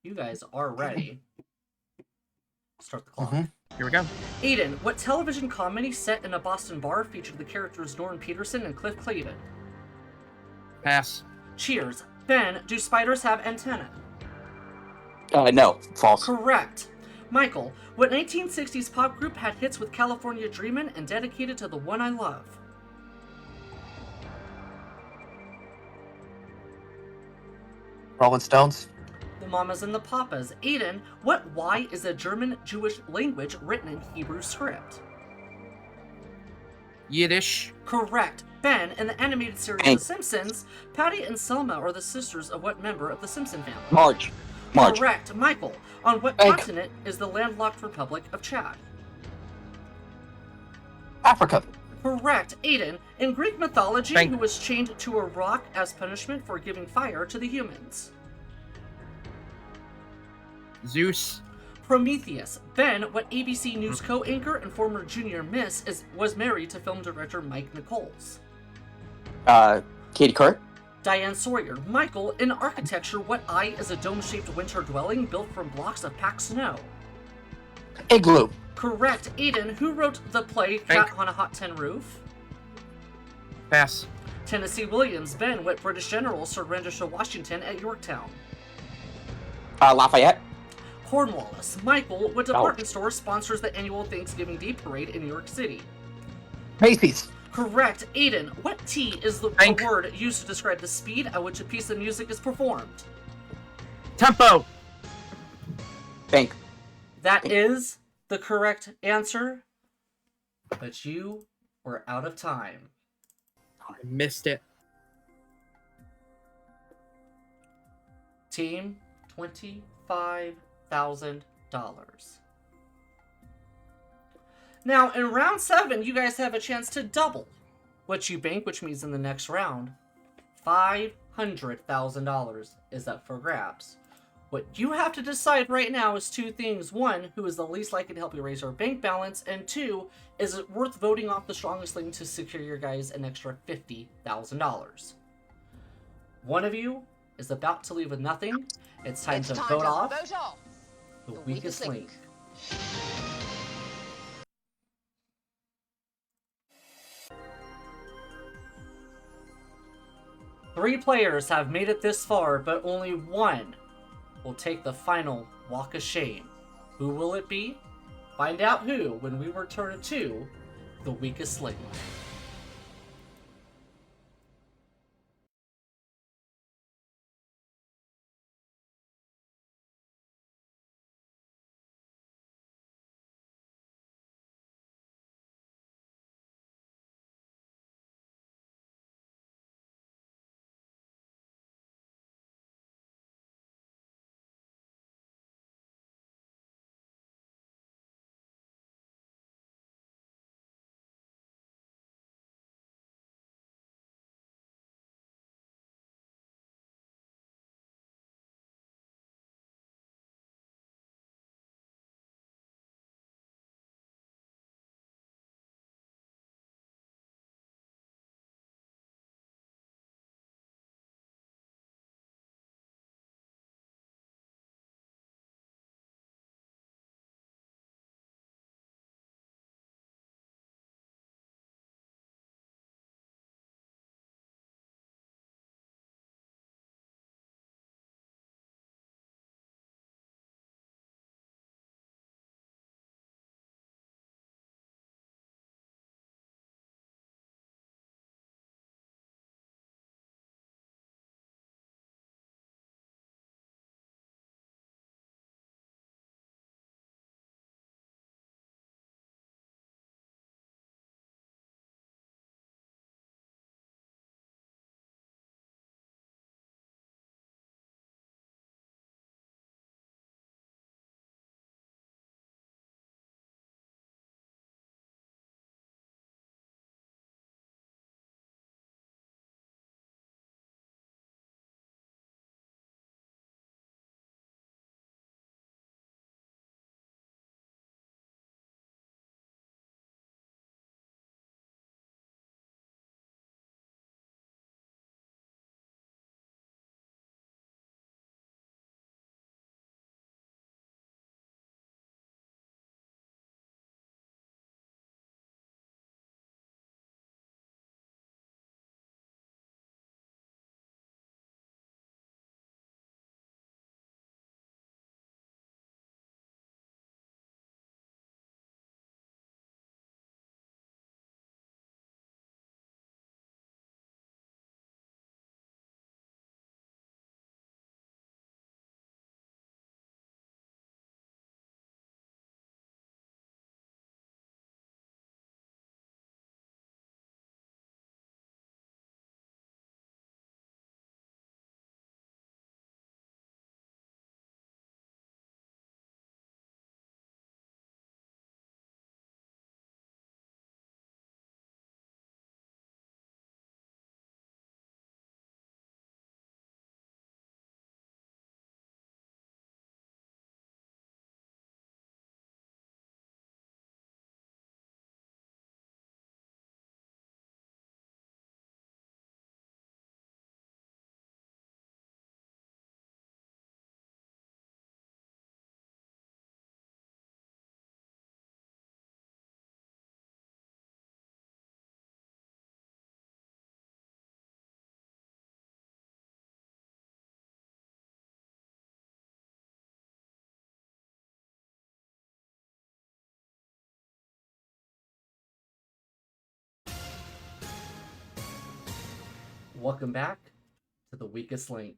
You you guys are ready. Start the clock. Here we go. Aiden, what television comedy set in a Boston bar featured the characters Norman Peterson and Cliff Clavin? Pass. Cheers. Ben, do spiders have antennae? No, false. Correct. Michael, what 1960s pop group had hits with California Dreamin' and dedicated to the one I love? Rolling Stones. The Mamas and the Papas. Aiden, what Y is a German Jewish language written in Hebrew script? Yiddish. Correct. Ben, in the animated series The Simpsons, Patty and Selma are the sisters of what member of the Simpson family? Marge. Correct. Michael, on what continent is the landlocked Republic of Chad? Africa. Correct. Aiden, in Greek mythology, who was chained to a rock as punishment for giving fire to the humans? Zeus. Prometheus. Ben, what ABC News co-anchor and former junior miss was married to film director Mike Nichols? Katie Couric. Diane Sawyer. Michael, in architecture, what eye is a dome-shaped winter dwelling built from blocks of packed snow? Igloo. Correct. Aiden, who wrote the play Cat on a Hot Tin Roof? Pass. Tennessee Williams. Ben, what British general surrendered to Washington at Yorktown? Lafayette. Cornwallis. Michael, what department store sponsors the annual Thanksgiving Day Parade in New York City? Macy's. Correct. Aiden, what T is the word used to describe the speed at which a piece of music is performed? Tempo. Bank. That is the correct answer, but you were out of time. I missed it. Team, $25,000. Now, in round 7, you guys have a chance to double what you bank, which means in the next round, $500,000 is up for grabs. What you have to decide right now is 2 things. 1, who is the least likely to help you raise your bank balance, and 2, is it worth voting off the strongest link to secure your guys an extra $50,000? One of you is about to leave with nothing. It's time to vote off the weakest link. 3 players have made it this far, but only 1 will take the final walk of shame. Who will it be? Find out who when we return to the weakest link. Welcome back to the weakest link.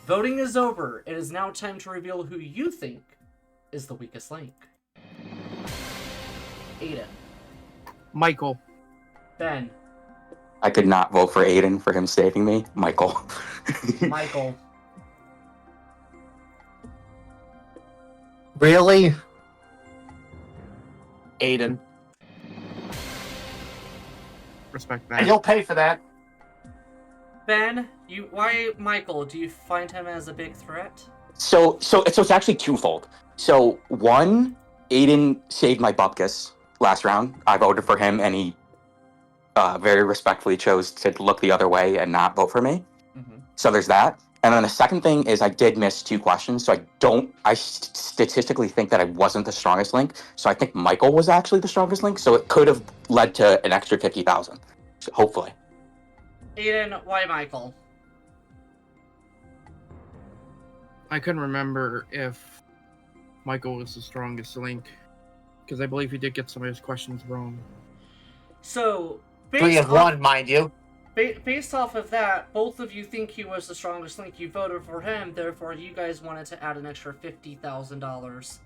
Voting is over. It is now time to reveal who you think is the weakest link. Aiden. Michael. Ben. I could not vote for Aiden for him saving me. Michael. Michael. Really? Aiden. Respect And that. he'll pay for that. Ben, why Michael? Do you find him as a big threat? So it's actually twofold. So one, Aiden saved my bupkis last round. I voted for him, and he very respectfully chose to look the other way and not vote for me. Mm-hmm. So there's that. And then the second thing is I did miss 2 questions, so I statistically think that I wasn't the strongest link. So I think Michael was actually the strongest link. So it could have led to an extra 50,000. So hopefully. Aiden, why Michael? I couldn't remember if Michael was the strongest link, because I believe he did get some of his questions wrong. So, 3 of 1, mind you. Based off of that, both of you think he was the strongest link. You voted for him, therefore you guys wanted to add an extra $50,000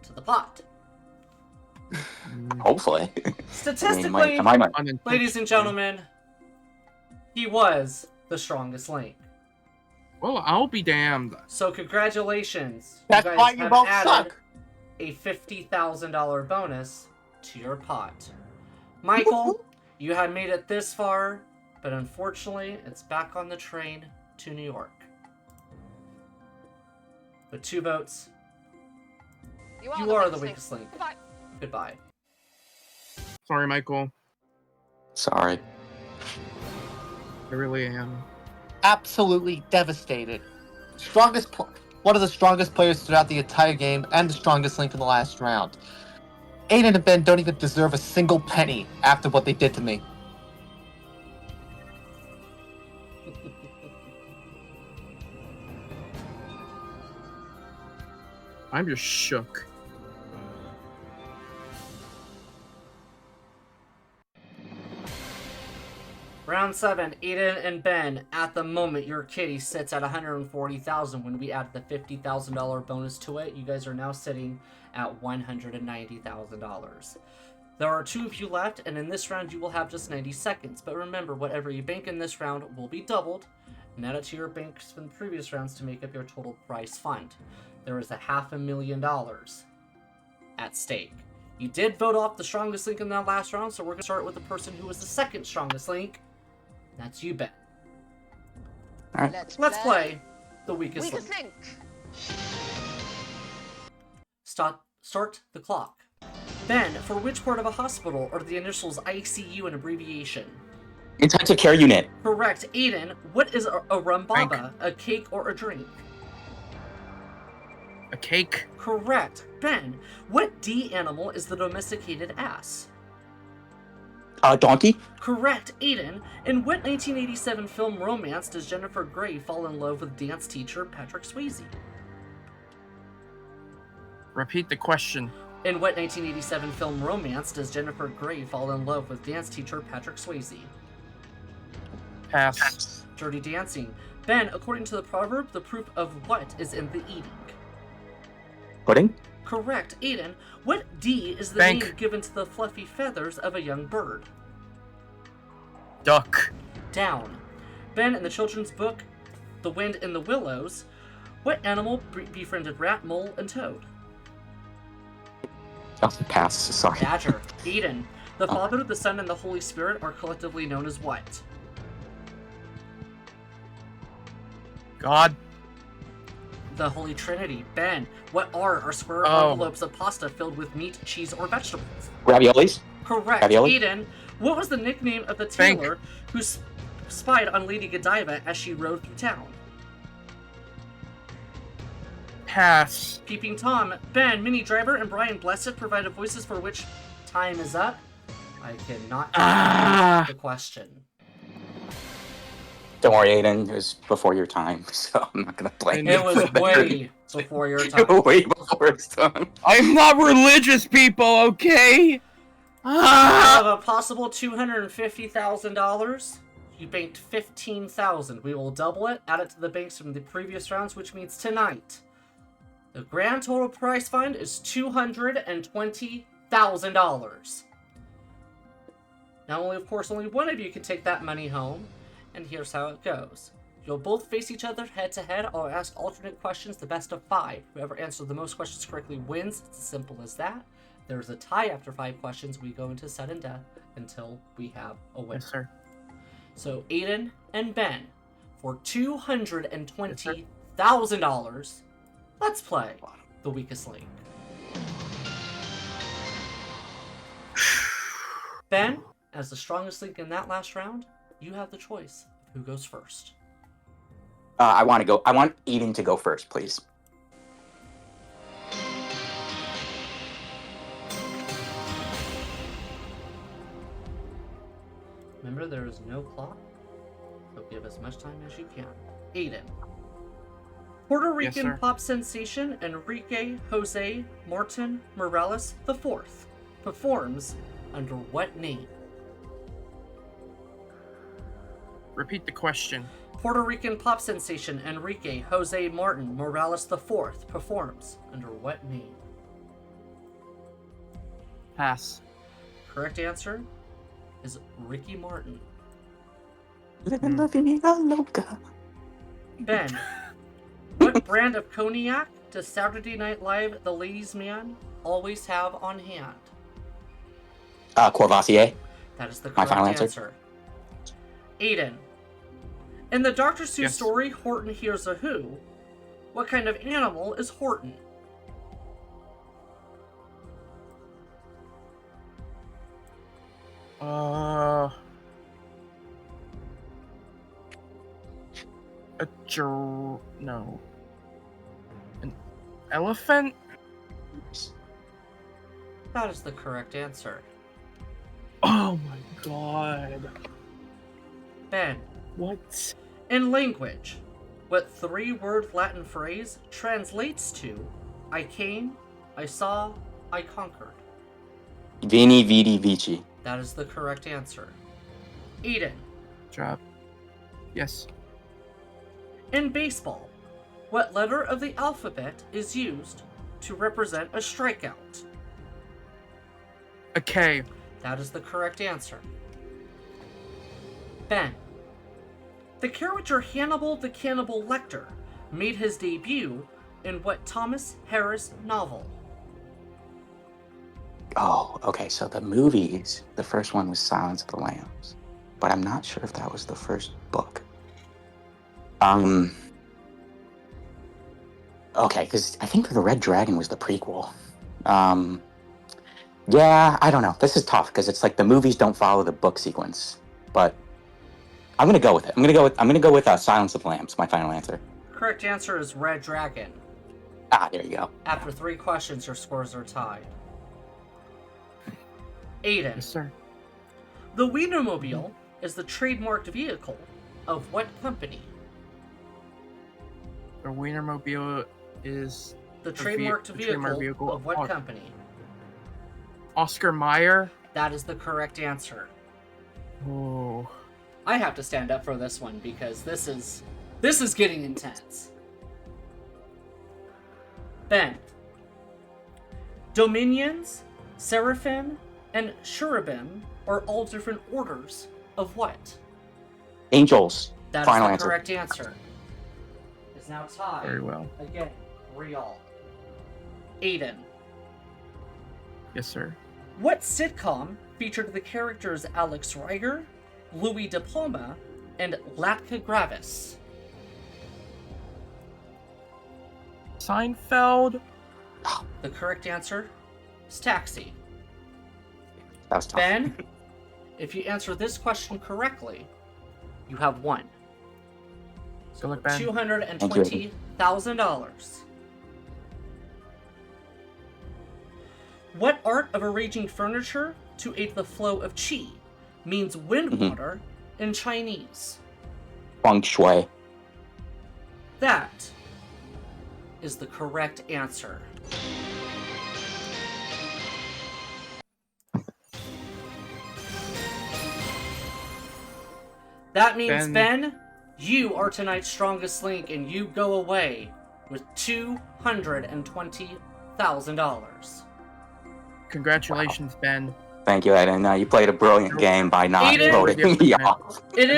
to the pot. Hopefully. Statistically, ladies and gentlemen, he was the strongest link. Well, I'll be damned. So congratulations. That's you guys why you have both added suck. a $50,000 bonus to your pot. Michael, you had made it this far, but unfortunately, it's back on the train to New York. With 2 votes, you are the weakest link. Goodbye. Goodbye. Sorry, Michael. Sorry. I really am. Absolutely devastated. One of the strongest players throughout the entire game, and the strongest link in the last round. Aiden and Ben don't even deserve a single penny after what they did to me. I'm just shook. Round 7, Aiden and Ben. At the moment, your kitty sits at $140,000. When we add the $50,000 bonus to it, you guys are now sitting at $190,000. There are 2 of you left, and in this round, you will have just 90 seconds. But remember, whatever you bank in this round will be doubled, and add it to your banks from the previous rounds to make up your total prize fund. There is $500,000 at stake. You did vote off the strongest link in that last round, so we're going to start with the person who was the second strongest link. That's you, Ben. All right. Let's play the weakest link. Link. Start the clock. Ben, for which part of a hospital are the initials ICU an abbreviation? Intensive care unit. Correct. Aiden, what is a rumbaba? A cake or a drink? A cake. Correct. Ben, what D animal is the domesticated ass? Donkey. Correct. Aiden, in what 1987 film romance does Jennifer Grey fall in love with dance teacher Patrick Swayze? Repeat the question. In what 1987 film romance does Jennifer Grey fall in love with dance teacher Patrick Swayze? Pass. Dirty Dancing. Ben, according to the proverb, the proof of what is in the eating? Pudding. Correct. Aiden, what D is the Bank. name given to the fluffy feathers of a young bird? Duck. Down. Ben, in the children's book, The Wind in the Willows, what animal befriended rat, mole, and toad? Oh, pass. Sorry. Badger. Aiden, the Father, the Son, and the Holy Spirit are collectively known as what? God. The Holy Trinity. Ben, what are square Oh. envelopes of pasta filled with meat, cheese, or vegetables? Raviolis. Correct. Ravioli? Aiden, what was the nickname of the Bank. tailor who spied on Lady Godiva as she rode through town? Pass. Peeping Tom. Ben, Minnie Driver, and Brian Blessed provided voices for which time is up. I cannot answer the question. Don't worry, Aiden. It was before your time, so I'm not gonna blame you. It was way before your time. Way before his time. I'm not religious, people, okay? Out of a possible $250,000, you banked $15,000. We will double it, add it to the banks from the previous rounds, which means tonight the grand total prize fund is $220,000. Now, only one of you can take that money home, and here's how it goes. You'll both face each other head to head. I'll ask alternate questions, the best of 5. Whoever answers the most questions correctly wins. It's as simple as that. There's a tie after 5 questions. We go into sudden death until we have a winner. Yes, sir. So Aiden and Ben, for $220,000, let's play the weakest link. Ben, as the strongest link in that last round, you have the choice of who goes first. I want Eden to go first, please. Remember, there is no clock, so give as much time as you can. Aiden. Puerto Rican pop sensation Enrique Jose Martin Morales IV performs under what name? Repeat the question. Puerto Rican pop sensation Enrique Jose Martin Morales IV performs under what name? Pass. Correct answer is Ricky Martin. Living la vida loca. Ben, what brand of cognac does Saturday Night Live The Ladies' Man always have on hand? Courvoisier. That is the My correct final answer. Aiden, in the Dr. Seuss Yes. story Horton Hears a Who, what kind of animal is Horton? No. An elephant? That is the correct answer. Oh my god. Ben, What? in language, what 3-word Latin phrase translates to I came, I saw, I conquered? Vini Vidi Vici. That is the correct answer. Eden, Job. Yes. in baseball, what letter of the alphabet is used to represent a strikeout? A K. That is the correct answer. Ben, the character Hannibal the Cannibal Lecter made his debut in what Thomas Harris novel? Oh, okay. So the movies, the first one was Silence of the Lambs, but I'm not sure if that was the first book. Okay, because I think The Red Dragon was the prequel. Yeah, I don't know. This is tough because it's like the movies don't follow the book sequence, but I'm gonna go with it. I'm gonna go with Silence of the Lambs. My final answer. Correct answer is Red Dragon. Ah, there you go. After 3 questions, your scores are tied. Aiden, Yes, sir. the Wienermobile is the trademarked vehicle of what company? The Wienermobile is The trademarked vehicle of what company? Oscar Mayer. That is the correct answer. Oh. I have to stand up for this one because this is getting intense. Ben, Dominions, Seraphim, and Cherubim are all different orders of what? Angels. That is Final the answer. correct answer. It's now tied. Very well. Again, 3-all. Aiden, Yes, sir. what sitcom featured the characters Alex Riger, Louis Diploma, and Latka Gravis? Seinfeld. The correct answer is Taxi. That was tough. Ben, if you answer this question correctly, you have won. Good luck, Ben. $220,000. What art of arranging furniture to aid the flow of qi means wind water in Chinese? Feng Shui. That is the correct answer. That means, Ben, you are tonight's strongest link, and you go away with $220,000. Congratulations, Ben. Thank you, Aiden. You played a brilliant game by not Aiden? voting me off. It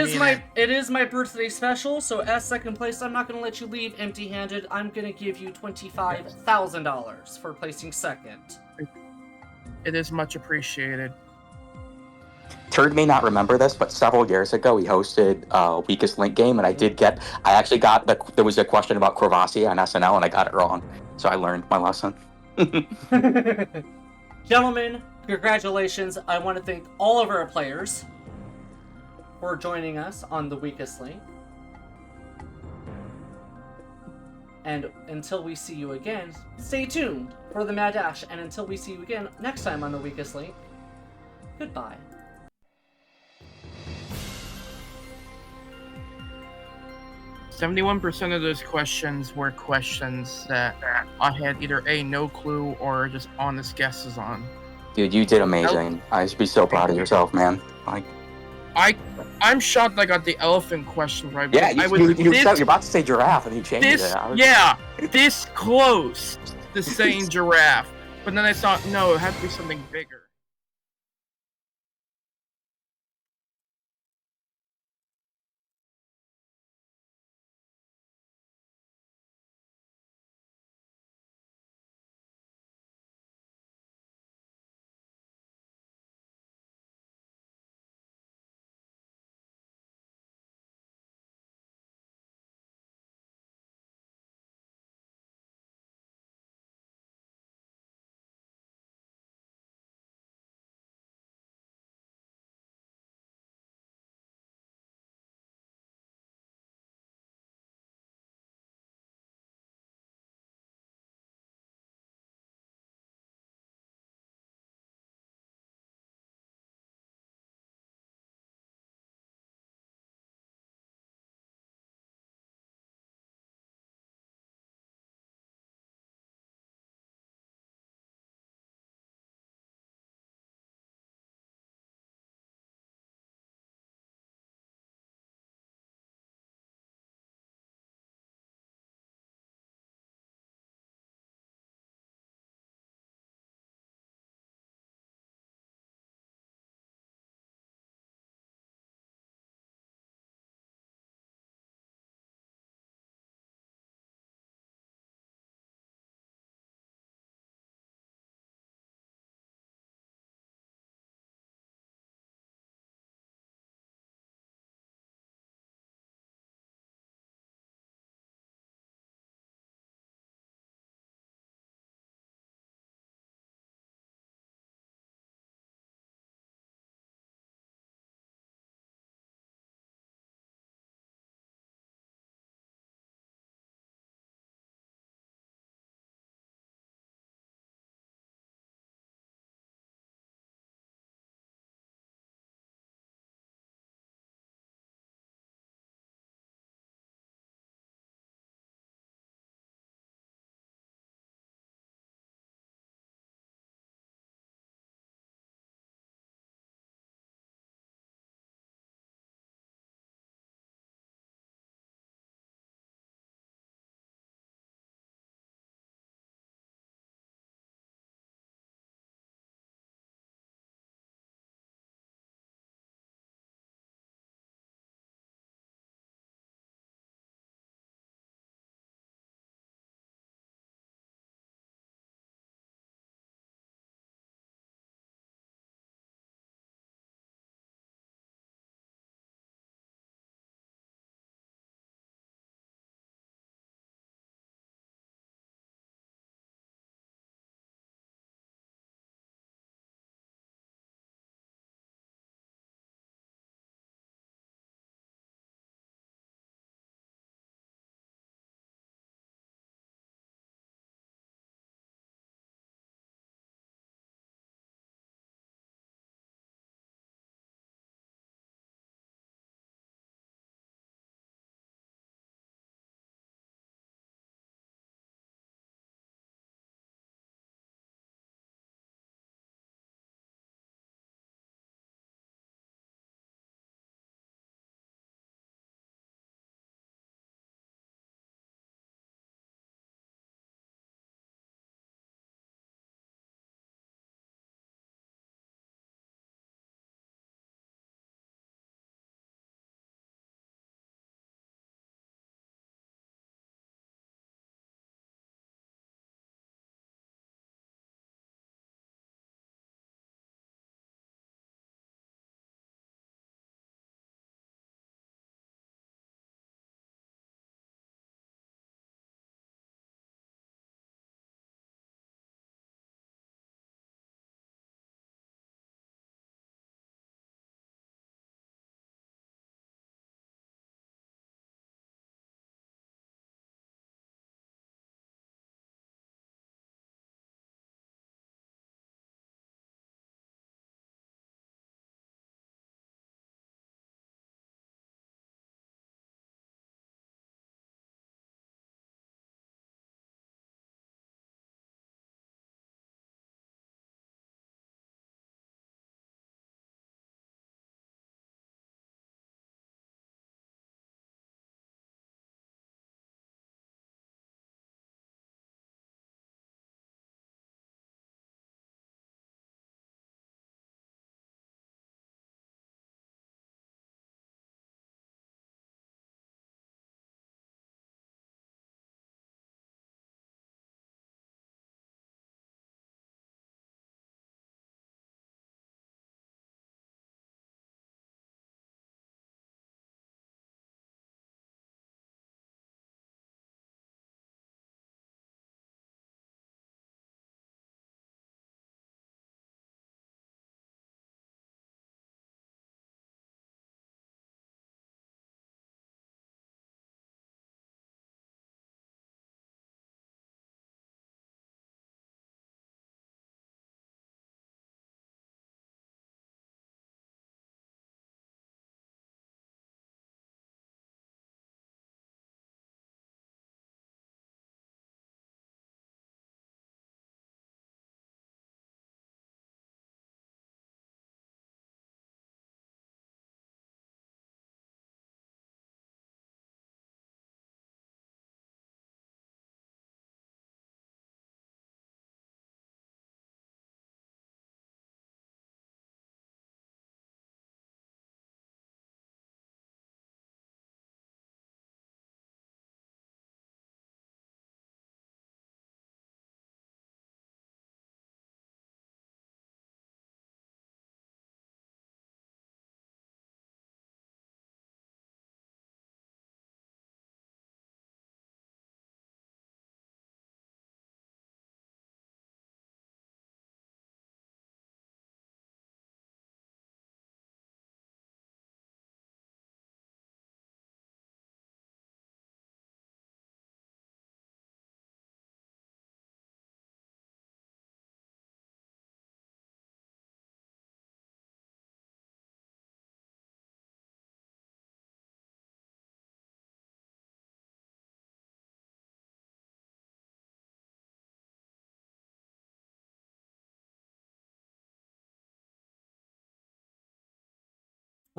is my birthday special, so as second place, I'm not going to let you leave empty-handed. I'm going to give you $25,000 for placing second. It is much appreciated. Turd may not remember this, but several years ago we hosted Weakest Link game, and I actually got there was a question about Corvasia on SNL, and I got it wrong, so I learned my lesson. Gentlemen, congratulations. I want to thank all of our players for joining us on the Weakest Link. And until we see you again, stay tuned for the Mad Dash. And until we see you again next time on the Weakest Link, goodbye. 71% of those questions were questions that I had either no clue or just honest guesses on. Dude, you did amazing. I should be so proud of yourself, man. Like, I'm shocked I got the elephant question right. Yeah, you're about to say giraffe and you changed it. Yeah, this close to saying giraffe. But then I thought, no, it had to be something bigger.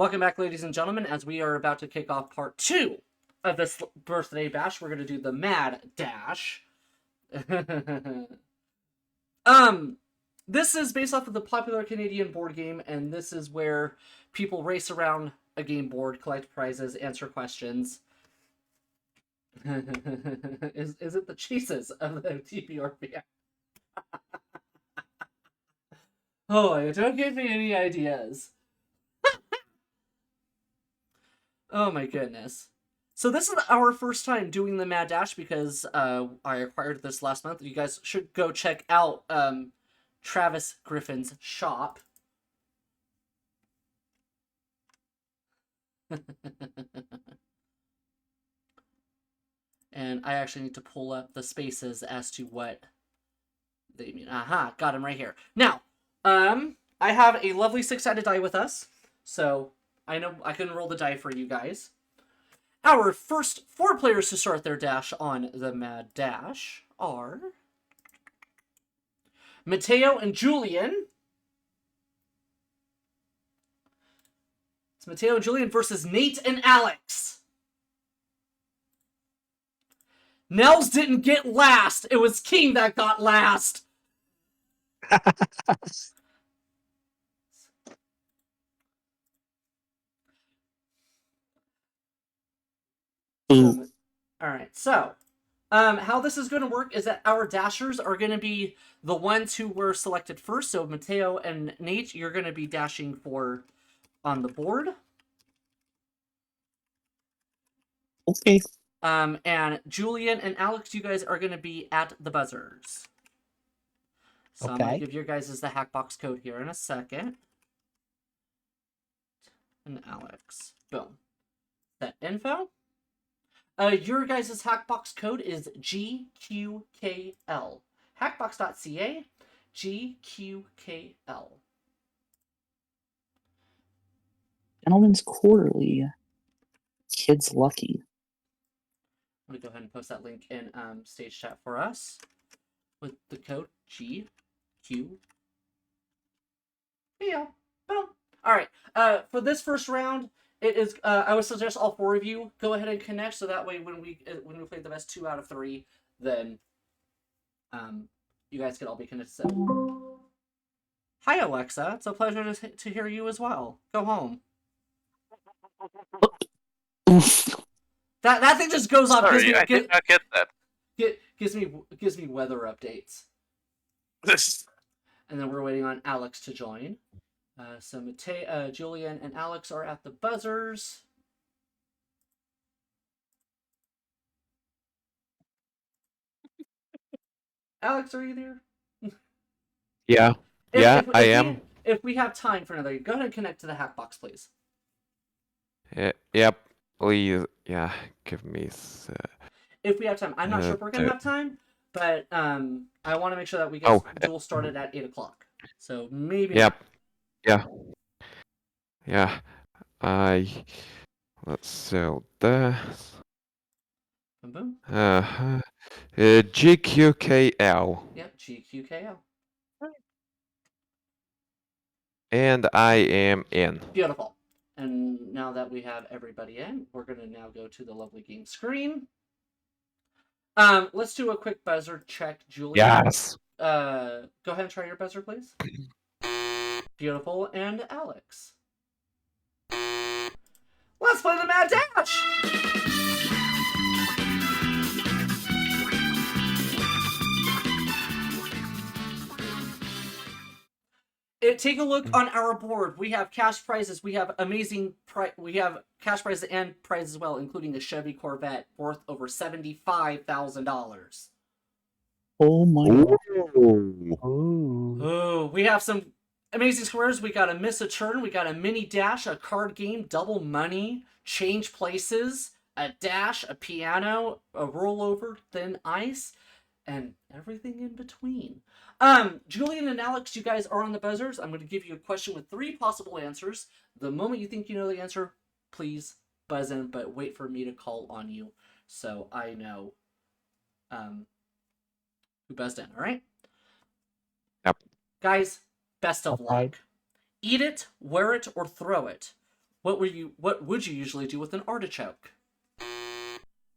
Welcome back, ladies and gentlemen, as we are about to kick off part 2 of this birthday bash. We're going to do the Mad Dash. This is based off of the popular Canadian board game, and this is where people race around a game board, collect prizes, answer questions. Is it the chases of the TPRP? Oh, don't give me any ideas. Oh my goodness. So this is our first time doing the Mad Dash because I acquired this last month. You guys should go check out Travis Griffin's shop. And I actually need to pull up the spaces as to what they mean. Aha, got him right here. Now, I have a lovely 6-sided die with us, so I know I can roll the die for you guys. Our first 4 players to start their dash on the Mad Dash are Mateo and Julian. It's Mateo and Julian versus Nate and Alex. Nels didn't get last. It was King that got last. Alright, so how this is going to work is that our dashers are going to be the ones who were selected first. So Mateo and Nate, you're going to be dashing for on the board. Okay. And Julian and Alex, you guys are going to be at the buzzers. So I'm going to give your guys the Hackbox code here in a second. And Alex. Boom. That info. Your guys' Hackbox code is GQKL. Hackbox.ca, GQKL. Gentleman's Quarterly. Kids Lucky. I'm going to go ahead and post that link in stage chat for us with the code GQKL. Yeah, boom. All right. For this first round, it is. I would suggest all 4 of you go ahead and connect, so that way when we play the best 2 out of 3, then you guys can all be connected. So. Hi, Alexa. It's a pleasure to hear you as well. Go home. That thing just goes off. Sorry, I did not get that. Gives me weather updates. And then we're waiting on Alex to join. So Mateo, Julian, and Alex are at the buzzers. Alex, are you there? Yeah. I am. If we have time for another, go ahead and connect to the Hackbox, please. Yep. Please. Yeah. Give me. If we have time, I'm not sure if we're gonna have time, but I want to make sure that we get duel started at 8 o'clock. So maybe. Yep. Yeah. Yeah. Let's sell this. Boom, boom. GQKL. Yep, GQKL. And I am in. Beautiful. And now that we have everybody in, we're going to now go to the lovely game screen. Let's do a quick buzzer check, Julian. Yes. Go ahead and try your buzzer, please. Beautiful. And Alex. Let's play the Mad Dash! Take a look on our board. We have cash prizes. We have we have cash prizes and prizes as well, including a Chevy Corvette worth over $75,000. Oh my God. Oh, we have some amazing squares. We got a Miss a Turn. We got a mini dash, a card game, double money, change places, a dash, a piano, a rollover, thin ice, and everything in between. Julian and Alex, you guys are on the buzzers. I'm going to give you a question with 3 possible answers. The moment you think you know the answer, please buzz in, but wait for me to call on you so I know who buzzed in, all right? Yep. Guys, best of luck. Eat it, wear it, or throw it. What would you usually do with an artichoke?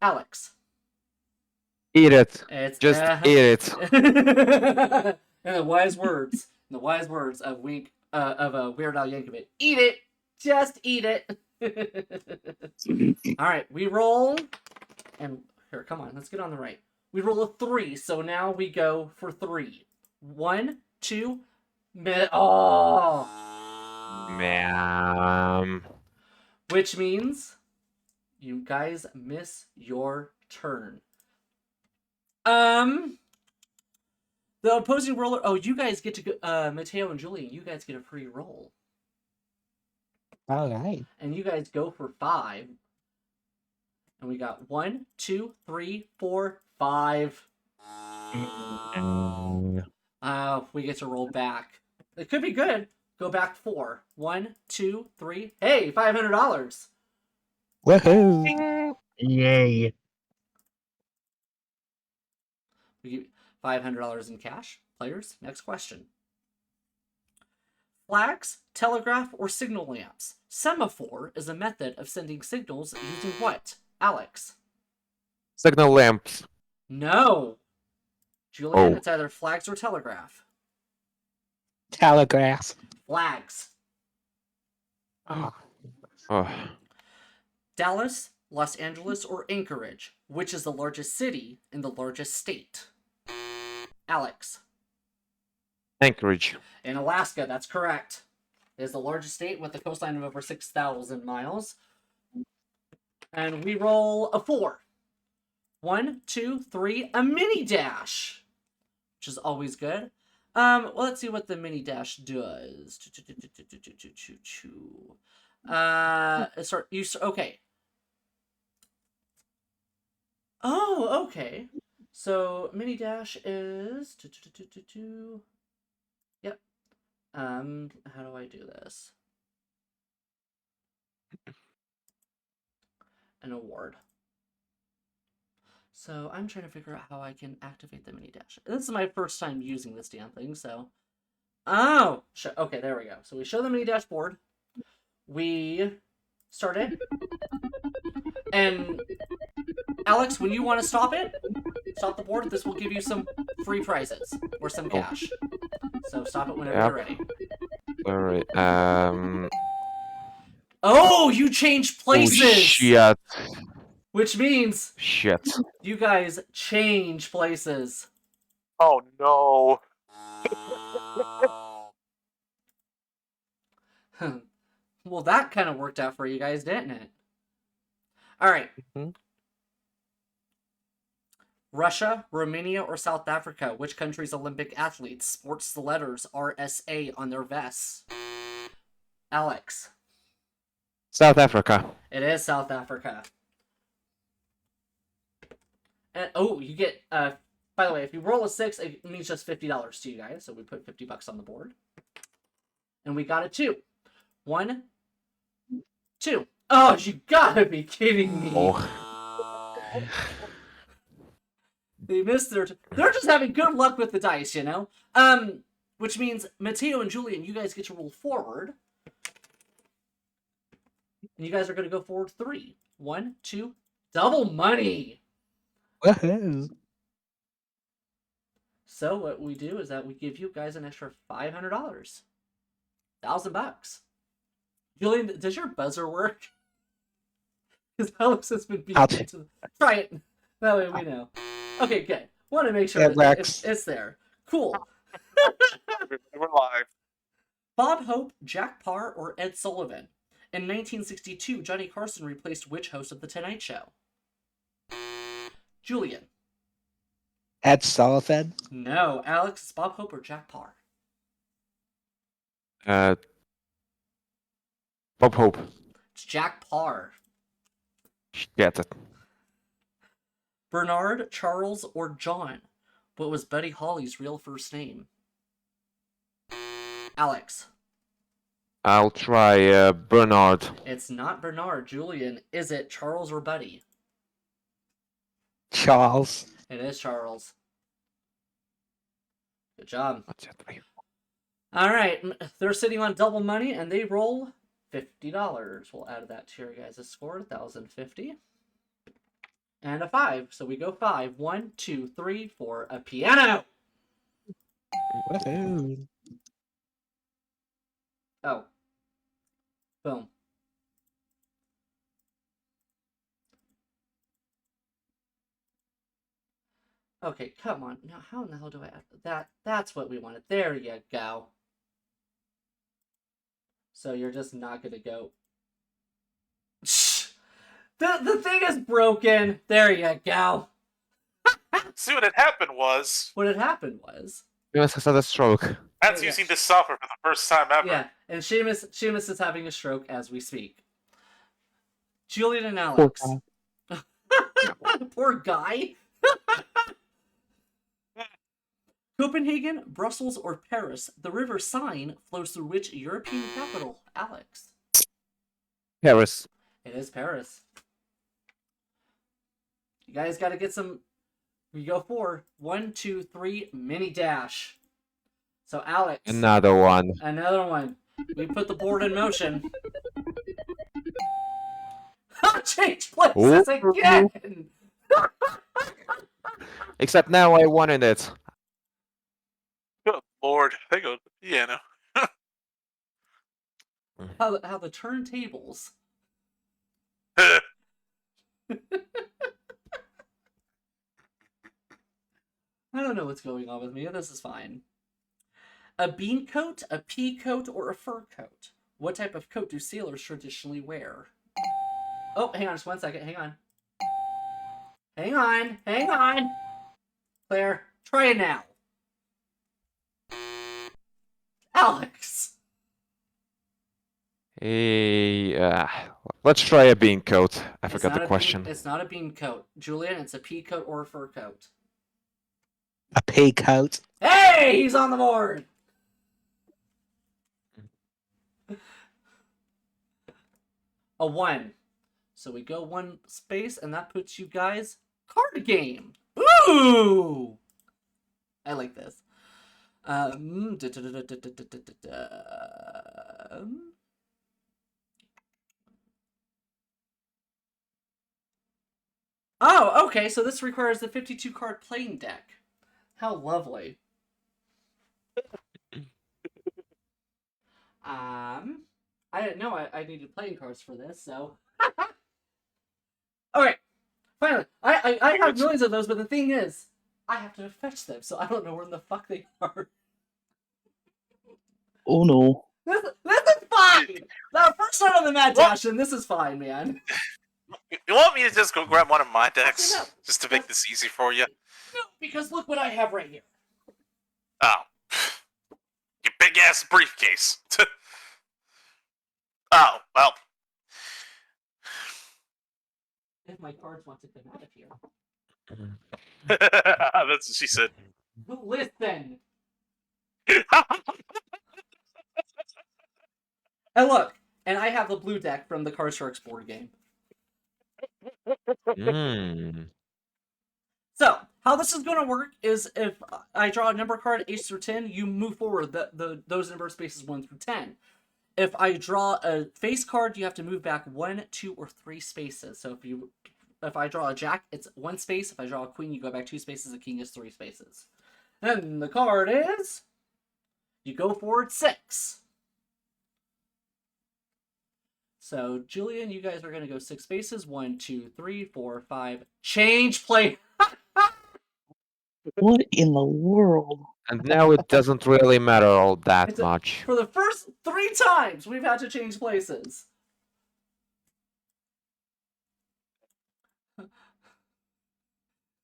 Alex. Eat it. It's Just eat it. And the wise words of Weird Al Yankovic. Eat it. Just eat it. All right, we roll, and here, come on, let's get on the right. We roll a 3, so now we go for 3. 1, 2, oh, Man. which means you guys miss your turn. The opposing roller. Oh, you guys get to go. Mateo and Julian, you guys get a free roll. All right. And you guys go for 5. And we got 1, 2, 3, 4, 5. We get to roll back. It could be good. Go back 4. 1, 2, 3. Hey, $500. Woohoo! Yay. We give $500 in cash. Players, next question. Flags, telegraph, or signal lamps? Semaphore is a method of sending signals using what? Alex. Signal lamps. No. Julian, Oh. it's either flags or telegraph. Telegraph. Flags. Oh. Oh. Dallas, Los Angeles, or Anchorage? Which is the largest city in the largest state? Alex. Anchorage. In Alaska, that's correct. It is the largest state with a coastline of over 6,000 miles. And we roll a 4. 1, 2, 3, a mini dash, which is always good. Well, let's see what the mini dash does. Okay. Oh, okay. So mini dash is Yep. How do I do this? An award. So I'm trying to figure out how I can activate the mini dash. This is my first time using this damn thing, so. Oh! Okay, there we go. So we show the mini dashboard. We start it. And Alex, when you want to stop it, stop the board, this will give you some free prizes or some cash. So stop it whenever you're ready. Alright, Oh, you changed places! Oh, shit. Which means Shit. you guys change places. Oh no. Well, that kind of worked out for you guys, didn't it? All right. Russia, Romania, or South Africa? Which country's Olympic athletes sports the letters RSA on their vests? Alex. South Africa. It is South Africa. And, oh, you get, by the way, if you roll a 6, it means just $50 to you guys. So we put $50 on the board. And we got a 2. 1, 2. Oh, you gotta be kidding me. Oh. They missed their... They're just having good luck with the dice, you know? Which means Mateo and Julian, you guys get to roll forward. And you guys are going to go forward 3. 1, 2, double money! Woohoo! So what we do is that we give you guys an extra $500. $1,000. Julian, does your buzzer work? Because Alex has been beating it to... Try it. That way we know. Okay, good. Want to make sure that it's there. Cool. We're live. Bob Hope, Jack Parr, or Ed Sullivan? In 1962, Johnny Carson replaced which host of The Tonight Show? Julian. Ed Sullivan? No. Alex, it's Bob Hope or Jack Parr? Bob Hope. It's Jack Parr. Shit. Bernard, Charles, or John? What was Buddy Holly's real first name? Alex. I'll try Bernard. It's not Bernard. Julian, is it Charles or Buddy? Charles. It is Charles. Good job. All right, they're sitting on double money, and they roll $50. We'll add that to your guys' score, 1,050. And a 5. So we go 5. 1, 2, 3, 4. A piano! Oh. Boom. Okay, come on. Now, how in the hell do I add that? That's what we wanted. There you go. So you're just not gonna go. The thing is broken. There you go. See, what had happened was. What had happened was. He must have had a stroke. That's using this software for the first time ever. Yeah, and Seamus is having a stroke as we speak. Julian and Alex. Poor guy. Copenhagen, Brussels, or Paris? The river Seine flows through which European capital? Alex. Paris. It is Paris. You guys got to get some. We go 4. 1, 2, 3. Mini dash. So Alex. Another one. Another one. We put the board in motion. Change places again. Except now I wanted it. Good lord. They go to the piano. How the turntables. I don't know what's going on with me. This is fine. A bean coat, a pea coat, or a fur coat? What type of coat do sailors traditionally wear? Oh, hang on just 1 second. Hang on. Hang on. Hang on. Claire, try it now. Alex. Hey, let's try a bean coat. I forgot the question. It's not a bean coat. Julian, it's a pea coat or a fur coat. A pea coat. Hey, he's on the board. A 1. So we go 1 space, and that puts you guys card game. Ooh, I like this. Oh, okay. So this requires the 52 card playing deck. How lovely. I didn't know I needed playing cards for this, so. Alright, finally. I have millions of those, but the thing is, I have to fetch them, so I don't know where in the fuck they are. Oh no. This is fine! Now, first start on the Mad Dash, and this is fine, man. You want me to just go grab one of my decks? Just to make this easy for you? No, because look what I have right here. Oh. Your big ass briefcase. Oh, well. If my cards want to come out of here. That's what she said. Listen! And look, and I have the blue deck from the Card Sharks board game. So, how this is going to work is if I draw a number card, ace through 10, you move forward those number spaces 1 through 10. If I draw a face card, you have to move back 1, 2, or 3 spaces. So if I draw a jack, it's 1 space. If I draw a queen, you go back 2 spaces. A king is 3 spaces. And the card is... You go forward 6. So, Julian, you guys are going to go 6 spaces. 1, 2, 3, 4, 5. Change play. What in the world? And now it doesn't really matter all that much. For the first 3 times, we've had to change places.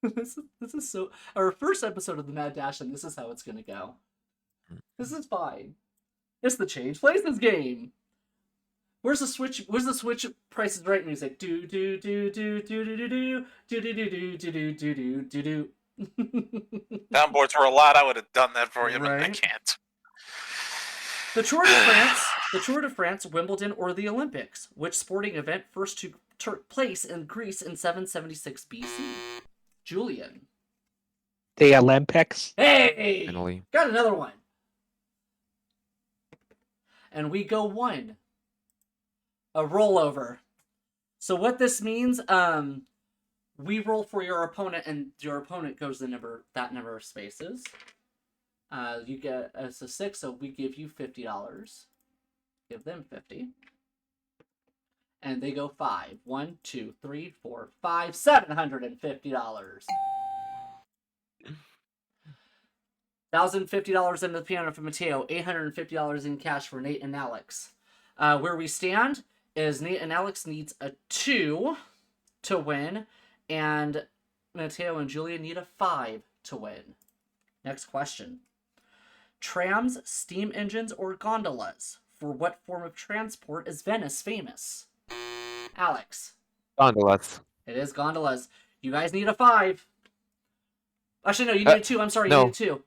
This is so... Our first episode of the Mad Dash, and this is how it's going to go. This is fine. It's the Change Places game. Where's the Switch? Where's the Switch Price is Right music? Do do do do do do do do do do do do do do do do. Downboards were a lot. I would have done that for you, but I can't. The Tour de France, Wimbledon, or the Olympics. Which sporting event first took place in Greece in 776 BC? Julian. The Olympics. Hey! Finally. Got another one. And we go 1. a rollover. So what this means, we roll for your opponent, and your opponent goes that number of spaces. You get as a 6, so we give you $50. Give them 50. And they go 5. 1, 2, 3, 4, 5, $750. $1,050 into the piano for Mateo. $850 in cash for Nate and Alex. Where we stand is Nate and Alex needs a 2 to win, and Mateo and Julia need a 5 to win. Next question. Trams, steam engines, or gondolas? For what form of transport is Venice famous? Alex. Gondolas. It is gondolas. You guys need a 5. Actually, no, you need a 2. I'm sorry, you need a 2.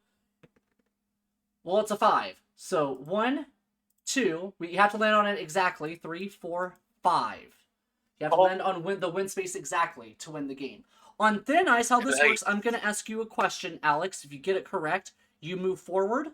Well, it's a 5. So 1, 2. You have to land on it exactly. 3, 4, 5. You have to land on the win space exactly to win the game. On thin ice, how this works, I'm going to ask you a question, Alex. If you get it correct, you move forward.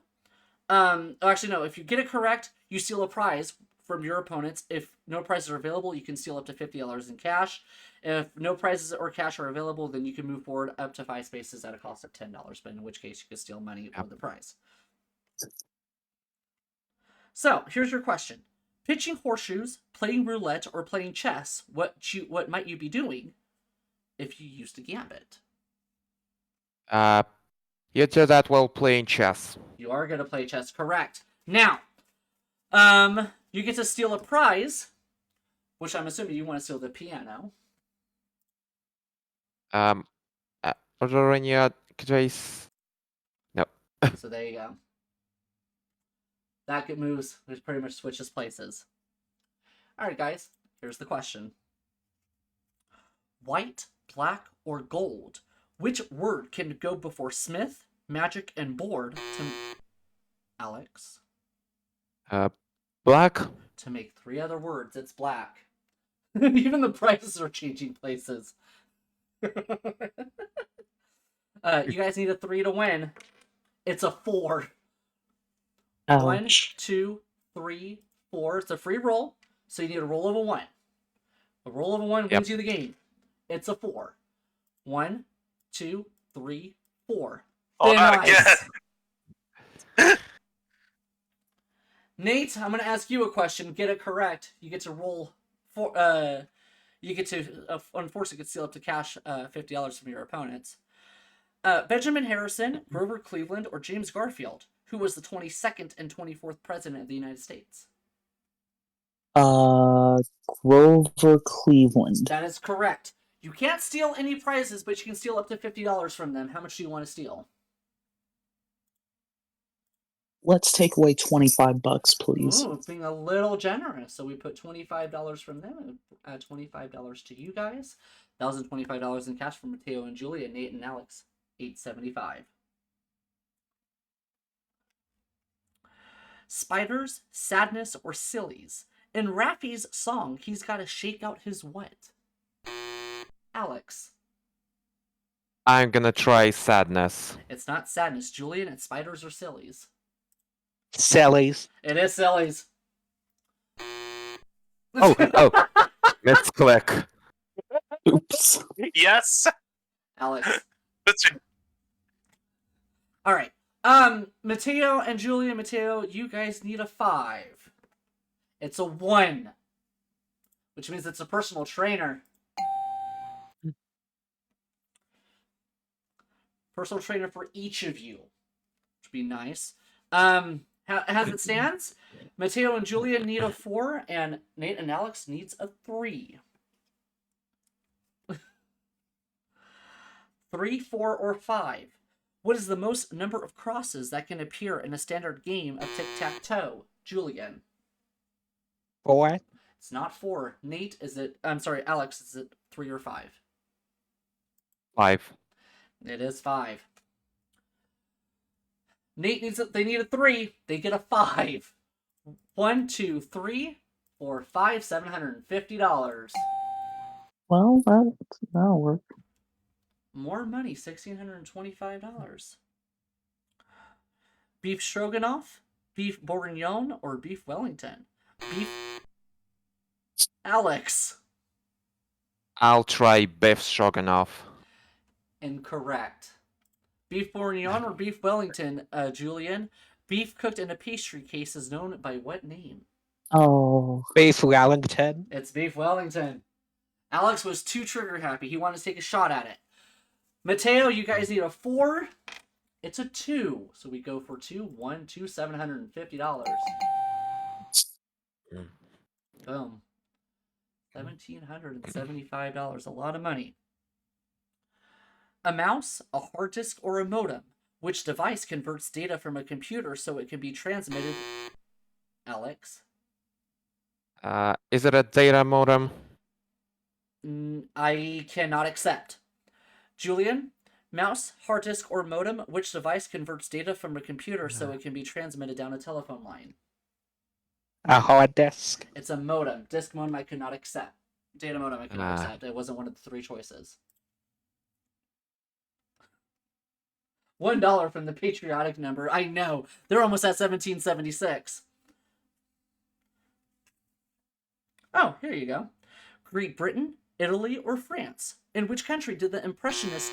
Actually, no. If you get it correct, you steal a prize from your opponents. If no prizes are available, you can steal up to $50 in cash. If no prizes or cash are available, then you can move forward up to 5 spaces at a cost of $10. But in which case, you can steal money or the prize. So here's your question: pitching horseshoes, playing roulette, or playing chess. What might you be doing if you used a gambit? You do that while playing chess. You are going to play chess, correct. Now, you get to steal a prize, which I'm assuming you want to steal the piano. Are there any case? No. So there you go. That moves. It pretty much switches places. All right, guys. Here's the question: white, black, or gold? Which word can go before Smith, Magic, and Board to Alex? Black. To make 3 other words, it's black. Even the prices are changing places. You guys need a 3 to win. It's a 4. Ouch. 1, 2, 3, 4. It's a free roll, so you need a roll of a 1. A roll of a 1 wins you the game. It's a 4. 1, 2, 3, 4. Oh, not again. Nate, I'm going to ask you a question. Get it correct. You get to roll for. You get to unfortunately steal up to cash $50 from your opponents. Benjamin Harrison, Grover Cleveland, or James Garfield, who was the 22nd and 24th president of the United States? Grover Cleveland. That is correct. You can't steal any prizes, but you can steal up to $50 from them. How much do you want to steal? Let's take away $25, please. Ooh, being a little generous. So we put $25 from them and add $25 to you guys. $1,025 in cash from Mateo and Julia, Nate and Alex. $875. Spiders, sadness, or sillies? In Raffi's song, he's got to shake out his what? Alex. I'm gonna try sadness. It's not sadness, Julian. It's spiders or sillies. Sillies. It is sillies. Oh. Let's click. Oops. Yes. Alex. That's right. All right. Mateo and Julia. Mateo, you guys need a 5. It's a 1, which means it's a personal trainer. Personal trainer for each of you, which would be nice. As it stands, Mateo and Julia need a 4, and Nate and Alex needs a 3. 3, 4, or 5. What is the most number of crosses that can appear in a standard game of tic-tac-toe? Julian. 4. It's not 4. Nate, Alex, is it 3 or 5? 5. It is 5. Nate they need a 3. They get a 5. 1, 2, 3, 4, 5, $750. Well, that'll work. More money, $1,625. Beef stroganoff, beef bourguignon, or beef Wellington? Alex. I'll try beef stroganoff. Incorrect. Beef bourguignon or beef Wellington, Julian? Beef cooked in a pastry case is known by what name? Oh. Beef Wellington. It's beef Wellington. Alex was too trigger happy. He wanted to take a shot at it. Mateo, you guys need a 4. It's a 2. So we go for 2, 1, 2, $750. Boom. $1,775. A lot of money. A mouse, a hard disk, or a modem? Which device converts data from a computer so it can be transmitted? Alex? Is it a data modem? I cannot accept. Julian? Mouse, hard disk, or modem? Which device converts data from a computer so it can be transmitted down a telephone line? A hard disk. It's a modem. Disk modem I could not accept. Data modem I could not accept. It wasn't one of the 3 choices. $1 from the patriotic number. I know. They're almost at 1776. Oh, here you go. Great Britain, Italy, or France? In which country did the Impressionist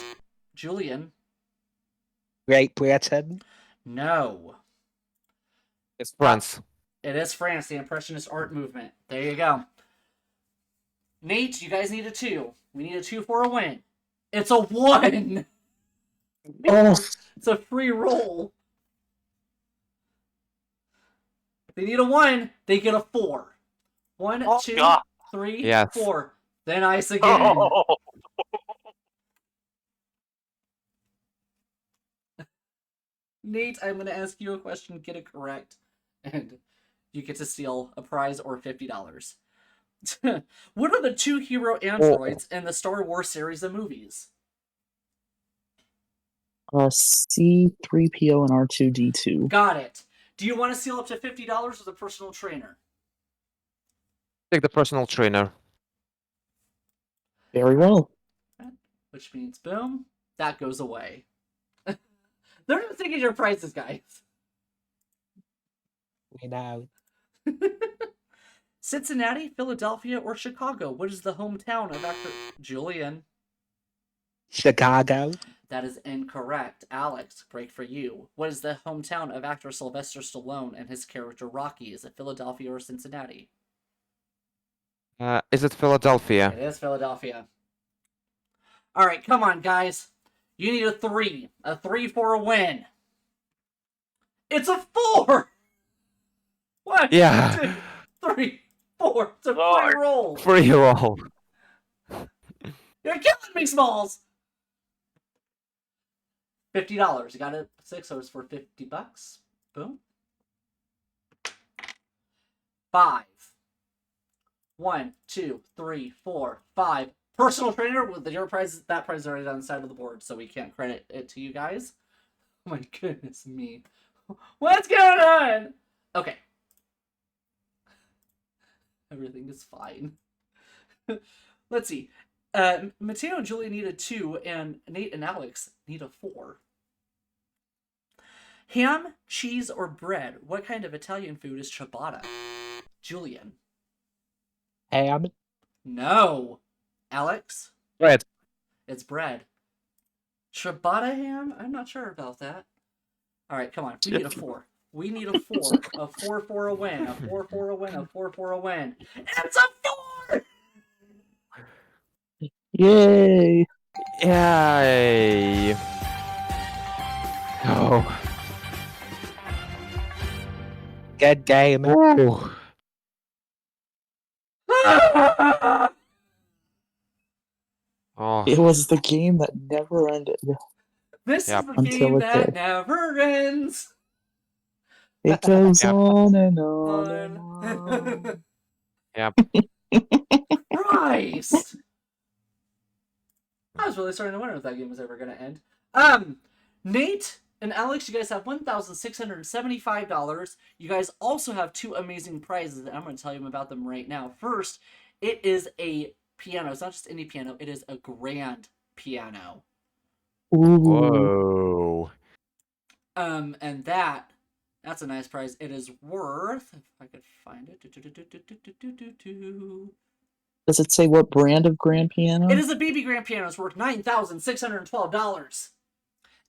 Julian? Great Britain. No. It's France. It is France, the Impressionist art movement. There you go. Nate, you guys need a 2. We need a 2 for a win. It's a 1! Oh. It's a free roll. They need a 1. They get a 4. 1, 2, God. 3, Yes. 4. Then ice again. Nate, I'm going to ask you a question. Get it correct. And you get to steal a prize or $50. What are the 2 hero androids in the Star Wars series of movies? C3PO and R2D2. Got it. Do you want to steal up to $50 or the personal trainer? Take the personal trainer. Very well. Which means, boom, that goes away. They're not taking your prizes, guys. We know. Cincinnati, Philadelphia, or Chicago? What is the hometown of actor Julian? Chicago. That is incorrect. Alex, break for you. What is the hometown of actor Sylvester Stallone and his character Rocky? Is it Philadelphia or Cincinnati? Is it Philadelphia? It is Philadelphia. All right, come on, guys. You need a 3. A 3 for a win. It's a 4! 1, Yeah. 2, 3, 4. It's a Lord. free roll. Free roll. You're killing me, Smalls. $50. You got it 6 hours for $50. Boom. 5. 1, 2, 3, 4, 5. Personal trainer with your prize. That prize is already on the side of the board, so we can't credit it to you guys. Oh my goodness me. What's going on? Okay. Everything is fine. Let's see. Mateo and Julie need a 2, and Nate and Alex need a 4. Ham, cheese, or bread? What kind of Italian food is ciabatta? Julian. Ham. No. Alex? Bread. It's bread. Ciabatta ham? I'm not sure about that. Alright, come on. We need a 4. We need a 4. A 4 for a win. A 4 for a win. A 4 for a win. It's a 4! Yay! Yay! Oh. Good game. Ooh. Oh. It was the game that never ended. This Yep. is the Until game it that did. never ends. It goes Yep. on and on and on. Yep. Christ! I was really starting to wonder if that game was ever going to end. Nate and Alex, you guys have $1,675. You guys also have 2 amazing prizes, and I'm going to tell you about them right now. First, it is a piano. It's not just any piano. It is a grand piano. Ooh. Whoa. And that That's a nice prize. It is worth, if I could find it. Does it say what brand of grand piano? It is a BB grand piano. It's worth $9,612.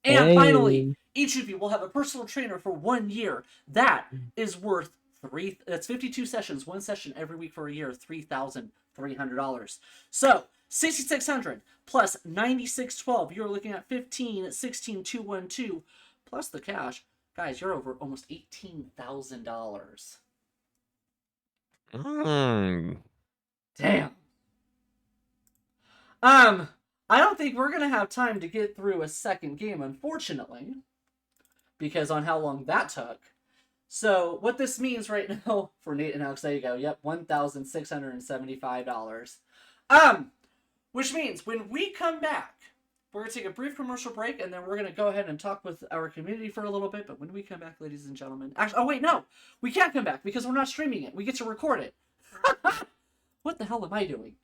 And finally, each of you will have a personal trainer for 1 year. That is worth that's 52 sessions, 1 session every week for a year, $3,300. So 6,600 plus 9,612. You're looking at 15,16,212 plus the cash. Guys, you're over almost $18,000. Damn. I don't think we're gonna have time to get through a second game, unfortunately, because on how long that took. So what this means right now for Nate and Alex, there you go. Yep, $1,675. Which means when we come back, we're gonna take a brief commercial break, and then we're gonna go ahead and talk with our community for a little bit. But when we come back, ladies and gentlemen, actually, oh wait, no, we can't come back because we're not streaming it. We get to record it. What the hell am I doing?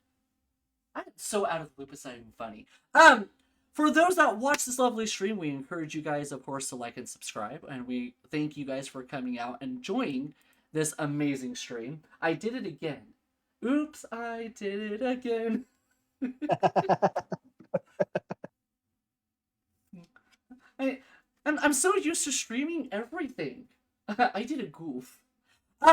I'm so out of the loop. It's not even funny. For those that watch this lovely stream, we encourage you guys, of course, to like and subscribe. And we thank you guys for coming out and joining this amazing stream. I did it again. Oops, I did it again. I'm so used to streaming everything. I did a goof.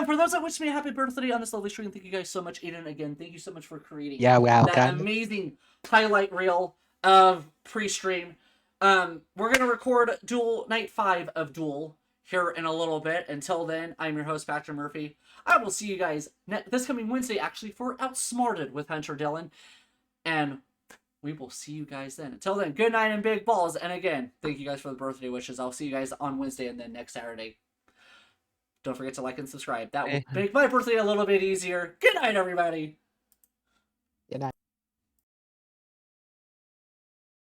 For those that wish me a happy birthday on this lovely stream, thank you guys so much. Aiden, again, thank you so much for creating that amazing highlight reel of pre-stream. We're going to record night 5 of Duel here in a little bit. Until then, I'm your host, Patrick Murphy. I will see you guys this coming Wednesday, actually, for Outsmarted with Hunter Dillon. And we will see you guys then. Until then, good night and big balls. And again, thank you guys for the birthday wishes. I'll see you guys on Wednesday and then next Saturday. Don't forget to like and subscribe. That will make my birthday a little bit easier. Good night, everybody.